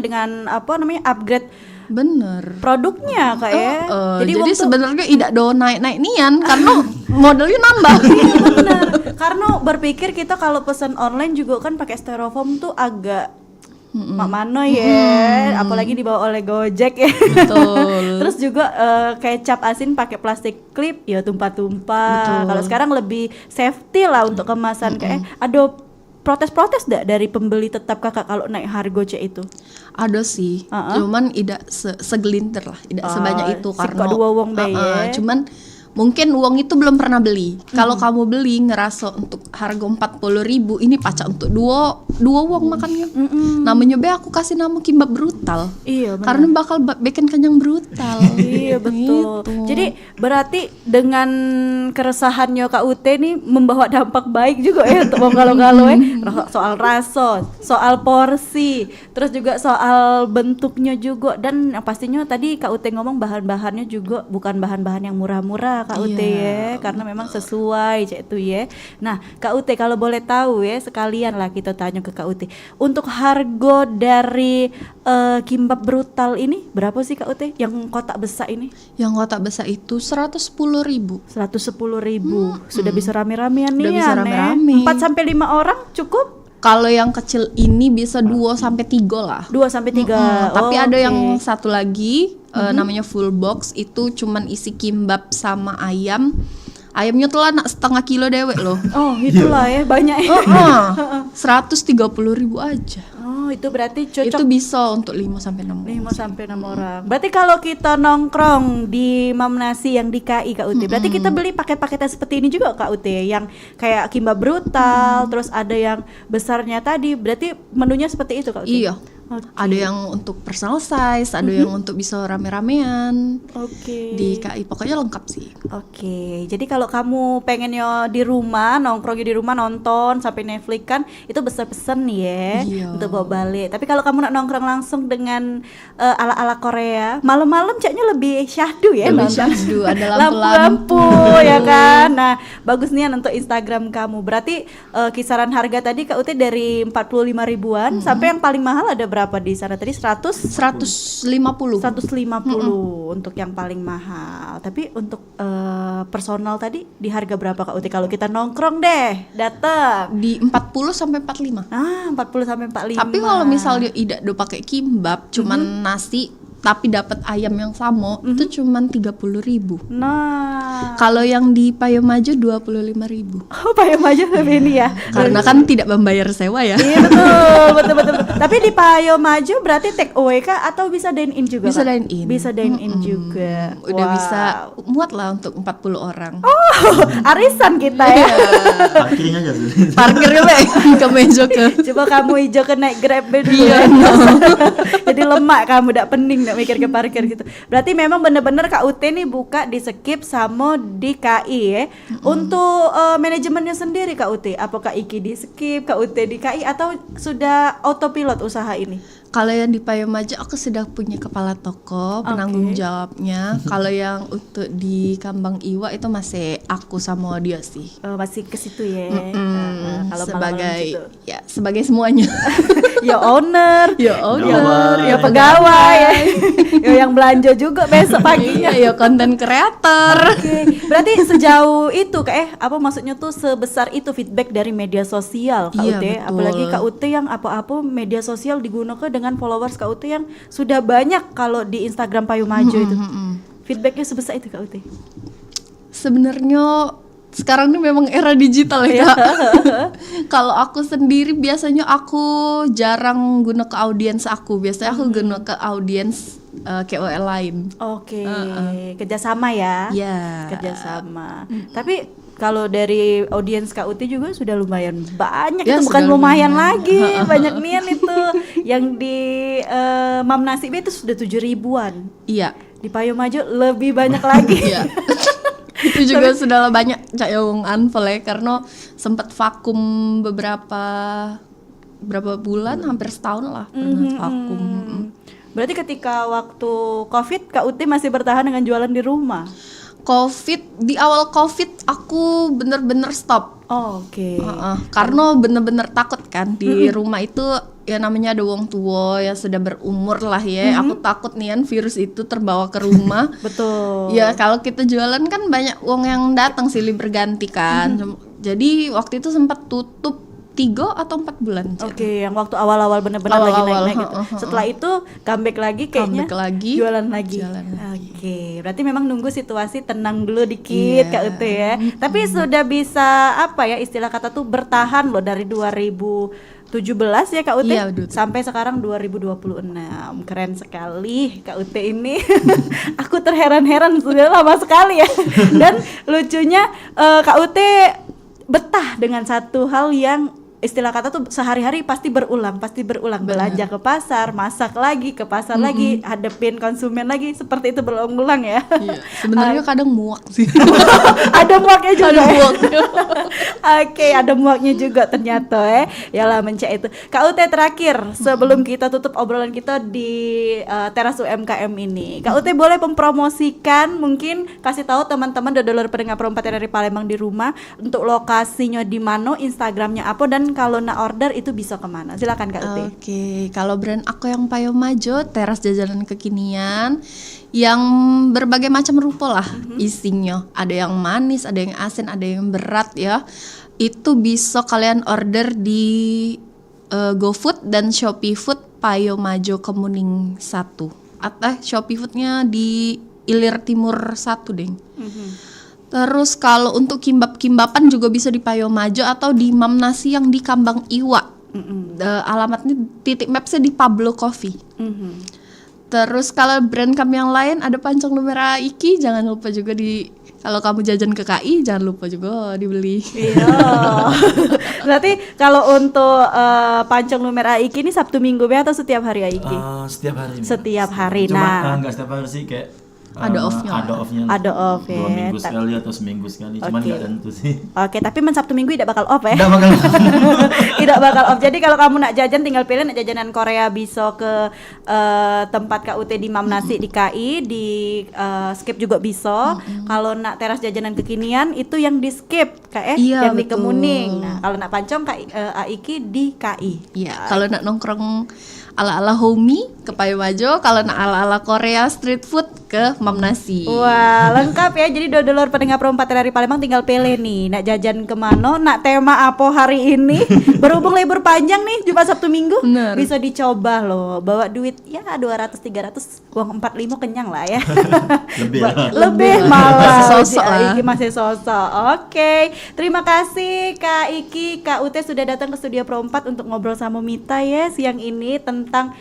dengan apa namanya upgrade Bener. produknya Kak ya. Jadi sebenarnya tidak do naik-naik nian karena modelnya nambah. Iya benar. Karena berpikir kita kalau pesan online juga kan pakai styrofoam tuh agak mak mano ya, apalagi dibawa oleh Gojek ya. Betul. Terus juga kecap asin pakai plastik clip ya tumpah-tumpah. Kalau sekarang lebih safety lah untuk kemasan kayak ada protes-protes enggak dari pembeli tetap Kakak kalau naik harga cek itu? Ada sih. Cuman tidak segelintir lah, tidak sebanyak itu karena dua wong bae ya. Cuman mungkin uang itu belum pernah beli. Kalau kamu beli ngerasa untuk harga 40.000 ini pacak untuk dua uang makannya. Namanya be aku kasih nama kimbap brutal. Iya benar. Karena bakal bikin kenyang brutal. Iya betul. Gitu. Jadi berarti dengan keresahannya Kak Ute nih membawa dampak baik juga ya untuk kalau soal rasa, soal porsi, terus juga soal bentuknya juga dan pastinya tadi Kak Ute ngomong bahan-bahannya juga bukan bahan-bahan yang murah-murah Kak Ute ya, karena memang sesuai cek itu ya. Nah Kak Ute kalau boleh tahu ya sekalian lah kita tanya ke Kak Ute untuk harga dari kimbap brutal ini berapa sih Kak Ute yang kotak besar ini? Yang kotak besar itu 110.000. 110.000 sudah bisa rame-ramean nih Udah bisa ya, rame-rame. 4-5 orang cukup? Kalau yang kecil ini bisa 2-3 lah. 2-3. Tapi ada yang satu lagi namanya full box, itu cuman isi kimbap sama ayam. Ayamnya telah nak setengah kilo dewek loh. Oh itulah ya banyak ya. 130.000 aja. Oh itu berarti cocok. Itu bisa untuk 5-6 orang. Berarti kalau kita nongkrong di Mam Nasi yang di KI Kak Uti, berarti kita beli paket-paketan seperti ini juga Kak Uti, yang kayak kimbap brutal, terus ada yang besarnya tadi. Berarti menunya seperti itu Kak Uti? Iya. Ada yang untuk personal size, ada yang untuk bisa rame-ramean. Di KI pokoknya lengkap sih. Jadi kalau kamu pengennya di rumah, nongkrongnya di rumah nonton sampai Netflix kan itu besar pesen nih ya. Iya. Untuk bawa balik. Tapi kalau kamu nak nongkrong langsung dengan ala-ala Korea, malam-malam caknya lebih syahdu ya. Lebih syahdu, ada lampu-lampu ya kan. Nah, bagus nih untuk Instagram kamu. Berarti kisaran harga tadi Kak Uti dari 45 ribuan sampai yang paling mahal ada berapa berapa di sana tadi? 150. 150 untuk yang paling mahal. Tapi untuk personal tadi di harga berapa Kak Uti? Kalau kita nongkrong deh, datang. Di 40 sampai 45. 40 sampai 45. Tapi kalau misalnya Ida do pakai kimbab cuman nasi tapi dapat ayam yang sama itu cuman 30.000. Nah, Kalau yang di Payomajo 25.000. Payung aja lebih ini ya. Karena kan tidak membayar sewa ya. Iya betul. Tapi di Payo Maju berarti take away kah atau bisa dine in juga? Bisa Kak? dine in. Bisa dine in juga. Udah Wow. bisa muat lah untuk 40 orang. Arisan kita ya. Parkirnya aja sih. Parkirnya be ke meja ke. Coba kamu hijau ke naik Grab dulu Iya, ya. Jadi lemak kamu, dak pening dak mikir ke parkir gitu. Berarti memang bener-bener Kak Ut nih buka di Skip sama di KI ya. Untuk manajemennya sendiri Kak Ut, apakah Iki di Skip, Kak Ut di KI atau sudah autopilot usaha ini? Kalau yang di Payomajo aku sudah punya kepala toko, penanggung jawabnya. Kalau yang untuk di Kambang Iwa itu masih aku sama dia sih. Masih ke situ ya. Kalau Sebagai malam-malam gitu. ya sebagai semuanya. Ya owner, Ya owner, ya pegawai, ya yang belanja juga besok paginya. ya konten kreator. Oke, berarti sejauh itu apa maksudnya tuh sebesar itu feedback dari media sosial Kak Iya, Ut, betul. apalagi Kak Ut yang apa-apa media sosial digunakan dengan followers Kak Ut yang sudah banyak kalau di Instagram Payomajo itu. Feedbacknya sebesar itu Kak Ut. Sebenarnya sekarang ini memang era digital ya Kak. Kalau aku sendiri biasanya aku jarang guna ke audiens aku. Biasanya aku guna ke audiens KOL lain. Oke, kerjasama ya. Ya. Kerjasama. Tapi kalau dari audiens Kak Uti juga sudah lumayan banyak, Ya, itu bukan sudah lumayan lumayan. lagi, banyak nian itu. Yang di Mam Nasib itu sudah 7.000-an. Iya. Di Payomajo lebih banyak lagi. Iya. Itu juga sudah banyak Cak Yong unfollow ya, karena sempat vakum berapa bulan, hampir setahun lah pernah vakum. Berarti ketika waktu Covid Kak Uti masih bertahan dengan jualan di rumah. Di awal Covid aku bener-bener stop. Oke. Karena bener-bener takut kan di rumah itu ya namanya ada wong tua yang sudah berumur lah ya. Aku takut nian virus itu terbawa ke rumah. Betul. Ya kalau kita jualan kan banyak wong yang datang silih berganti kan. Jadi waktu itu sempat tutup 3 atau 4 bulan. Oke, yang waktu awal-awal benar-benar lagi Awal-awal, naik-naik gitu. Setelah itu comeback lagi kayaknya. Comeback lagi, Jualan lagi. jalan lagi. Oke, berarti memang nunggu situasi tenang dulu dikit Iya. Kak Ute ya. Tapi sudah bisa apa ya istilah kata tuh bertahan loh dari 2017 ya Kak Ute Iya, betul. sampai sekarang 2026. Keren sekali Kak Ute ini. Aku terheran-heran sudah lama sekali ya. Dan lucunya Kak Ute betah dengan satu hal yang istilah kata tuh sehari-hari pasti berulang belanja ke pasar, masak lagi ke pasar lagi, hadepin konsumen lagi, seperti itu berulang-ulang ya. Iya. Sebenarnya kadang muak sih. Ada muaknya juga. Ada ya? muaknya. Oke, ada muaknya juga ternyata Yalah mencek itu. Kak Ute terakhir sebelum kita tutup obrolan kita di teras UMKM ini. Kak Ute boleh mempromosikan, mungkin kasih tahu teman-teman dodolor pendengar perempat dari Palembang di rumah untuk lokasinya di mana, Instagramnya apa, dan kalau nak order itu bisa kemana? Silakan Kak Ute. Oke, kalau brand aku yang Payomajo, teras jajanan kekinian yang berbagai macam rupa lah isinya. Ada yang manis, ada yang asin, ada yang berat ya. Itu bisa kalian order di GoFood dan Shopee Food Payomajo Kemuning 1. Atau Shopee Foodnya di Ilir Timur 1 deng. Terus kalau untuk kimbab-kimbapan juga bisa di Payomajo atau di Mam Nasi yang di Kambang Iwa. Alamatnya titik mapsnya di Pablo Coffee. Terus kalau brand kami yang lain ada Pancong Numera Iki, jangan lupa juga kalau kamu jajan ke KI jangan lupa juga dibeli. Iya. Berarti kalau untuk Pancong Numera Iki ini Sabtu Minggu atau setiap hari Iki? Setiap hari. Setiap hari. Cuma Nah, nggak setiap hari sih, kayak Ada off-nya lah. Ada off-nya. Ada off, 2 ya. minggu sekali atau seminggu sekali. Cuman Oke. nggak tentu sih. Oke, tapi Sabtu Minggu tidak bakal off ya. Nggak bakal. Tidak bakal off. Jadi kalau kamu nak jajan tinggal pilih nak jajanan Korea bisa ke tempat KUT di Mam Nasi di KI, di skip juga bisa. Kalau nak teras jajanan kekinian itu yang di skip kayak Iya, yang di betul. Kemuning. Nah, kalau nak pancong Aiki di KI. Iya, kalau nak nongkrong ala-ala homey ke Payo Majo, kalau nak ala-ala Korea street food ke Mam Nasi. Wah, lengkap ya. Jadi dodolor pendengar Pro 4 RRI Palembang tinggal pilih nih nak jajan kemana, nak tema apa hari ini. Berhubung libur panjang nih Jumat Sabtu Minggu, Bener. bisa dicoba loh. Bawa duit ya 200-300, uang 45 kenyang lah ya. Lebih Ba- lah. Lebih malah. Masih sosok lah. Iki masih sosok. Oke. Terima kasih Kak Iki, Kak Ute sudah datang ke studio Pro 4 untuk ngobrol sama Mita ya siang ini tentang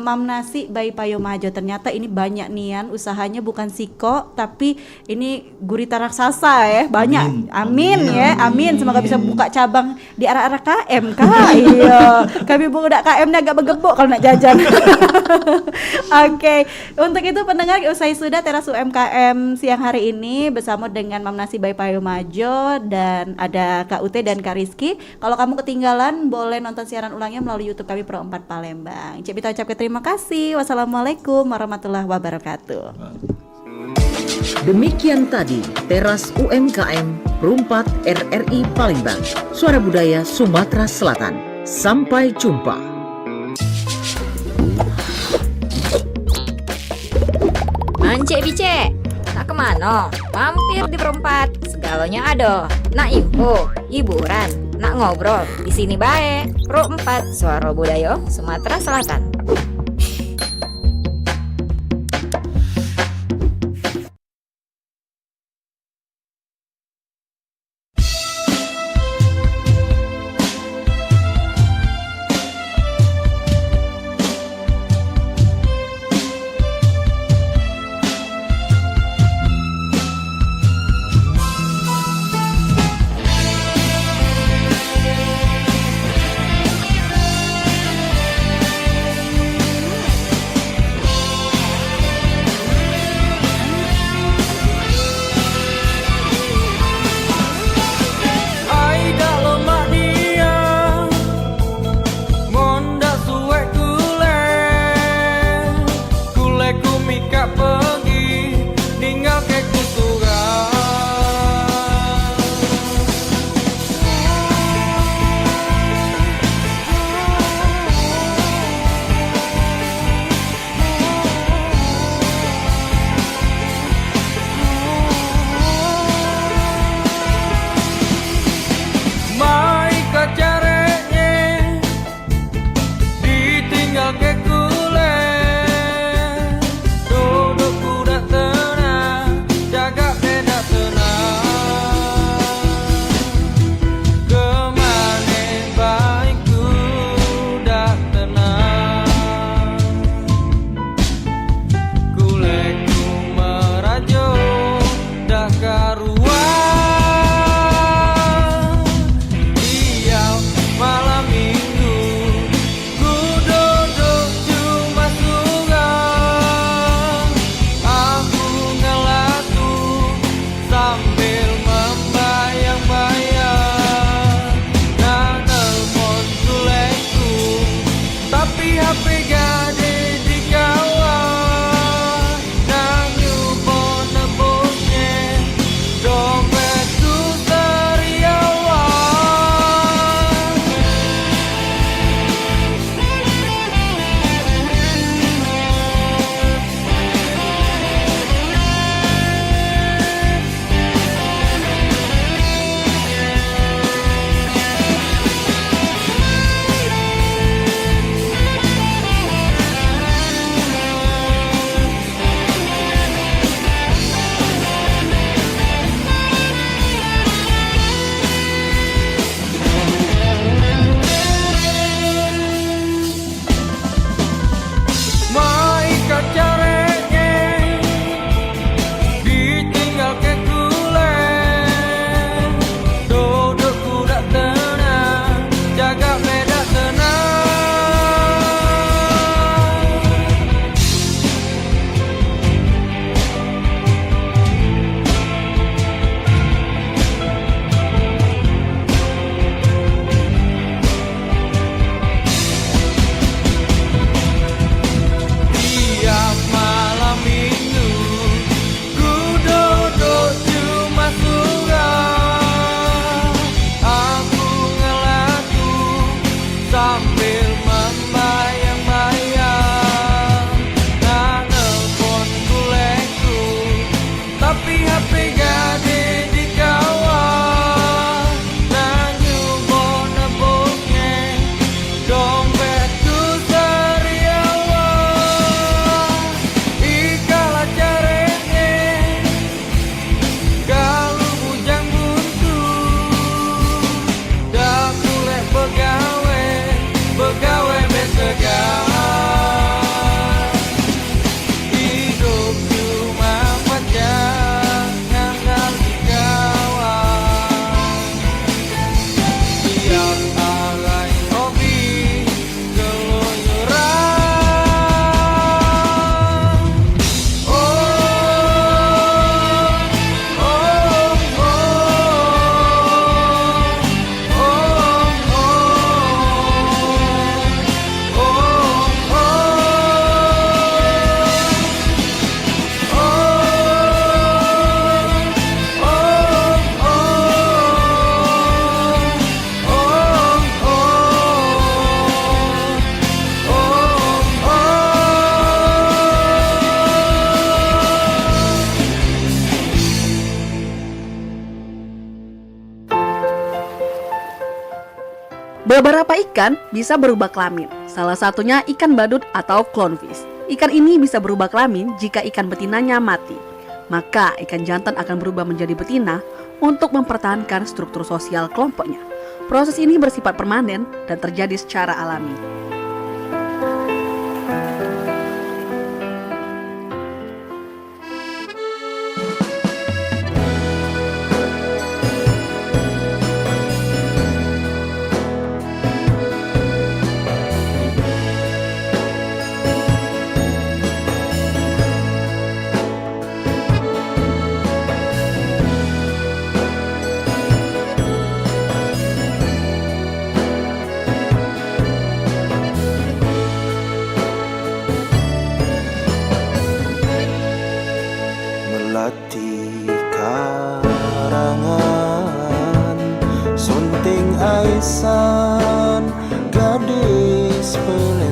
Mam Nasi by Payo Majo. Ternyata ini banyak nian, usahanya bukan siko tapi ini gurita raksasa ya. Banyak. Amin ya. Amin. Semoga bisa buka cabang di arah-arah KM Kak. Iya. Kami budak KM-nya agak bergebuk kalau nak jajan. Oke. Untuk itu pendengar usai sudah teras UMKM siang hari ini bersama dengan Mam Nasi by Payo Majo dan ada Kak Ute dan Kak Rizky. Kalau kamu ketinggalan boleh nonton siaran ulangnya melalui YouTube kami Pro 4 Palembang. Cik Bita ucapkan terima kasih. Wassalamualaikum warahmatullahi wabarakatuh. Demikian tadi teras UMKM Perumpat RRI Palembang, Suara Budaya Sumatera Selatan. Sampai jumpa. Mance bice, nak kemana? Mampir di Perumpat, segalanya ada. Nak info, hiburan, nak ngobrol, di sini bae. Pro 4 Suara Budaya Sumatera Selatan. Beberapa ikan bisa berubah kelamin, salah satunya ikan badut atau clownfish. Ikan ini bisa berubah kelamin jika ikan betinanya mati. Maka ikan jantan akan berubah menjadi betina untuk mempertahankan struktur sosial kelompoknya. Proses ini bersifat permanen dan terjadi secara alami. Melati karangan Sunting Aisan, gadis pelita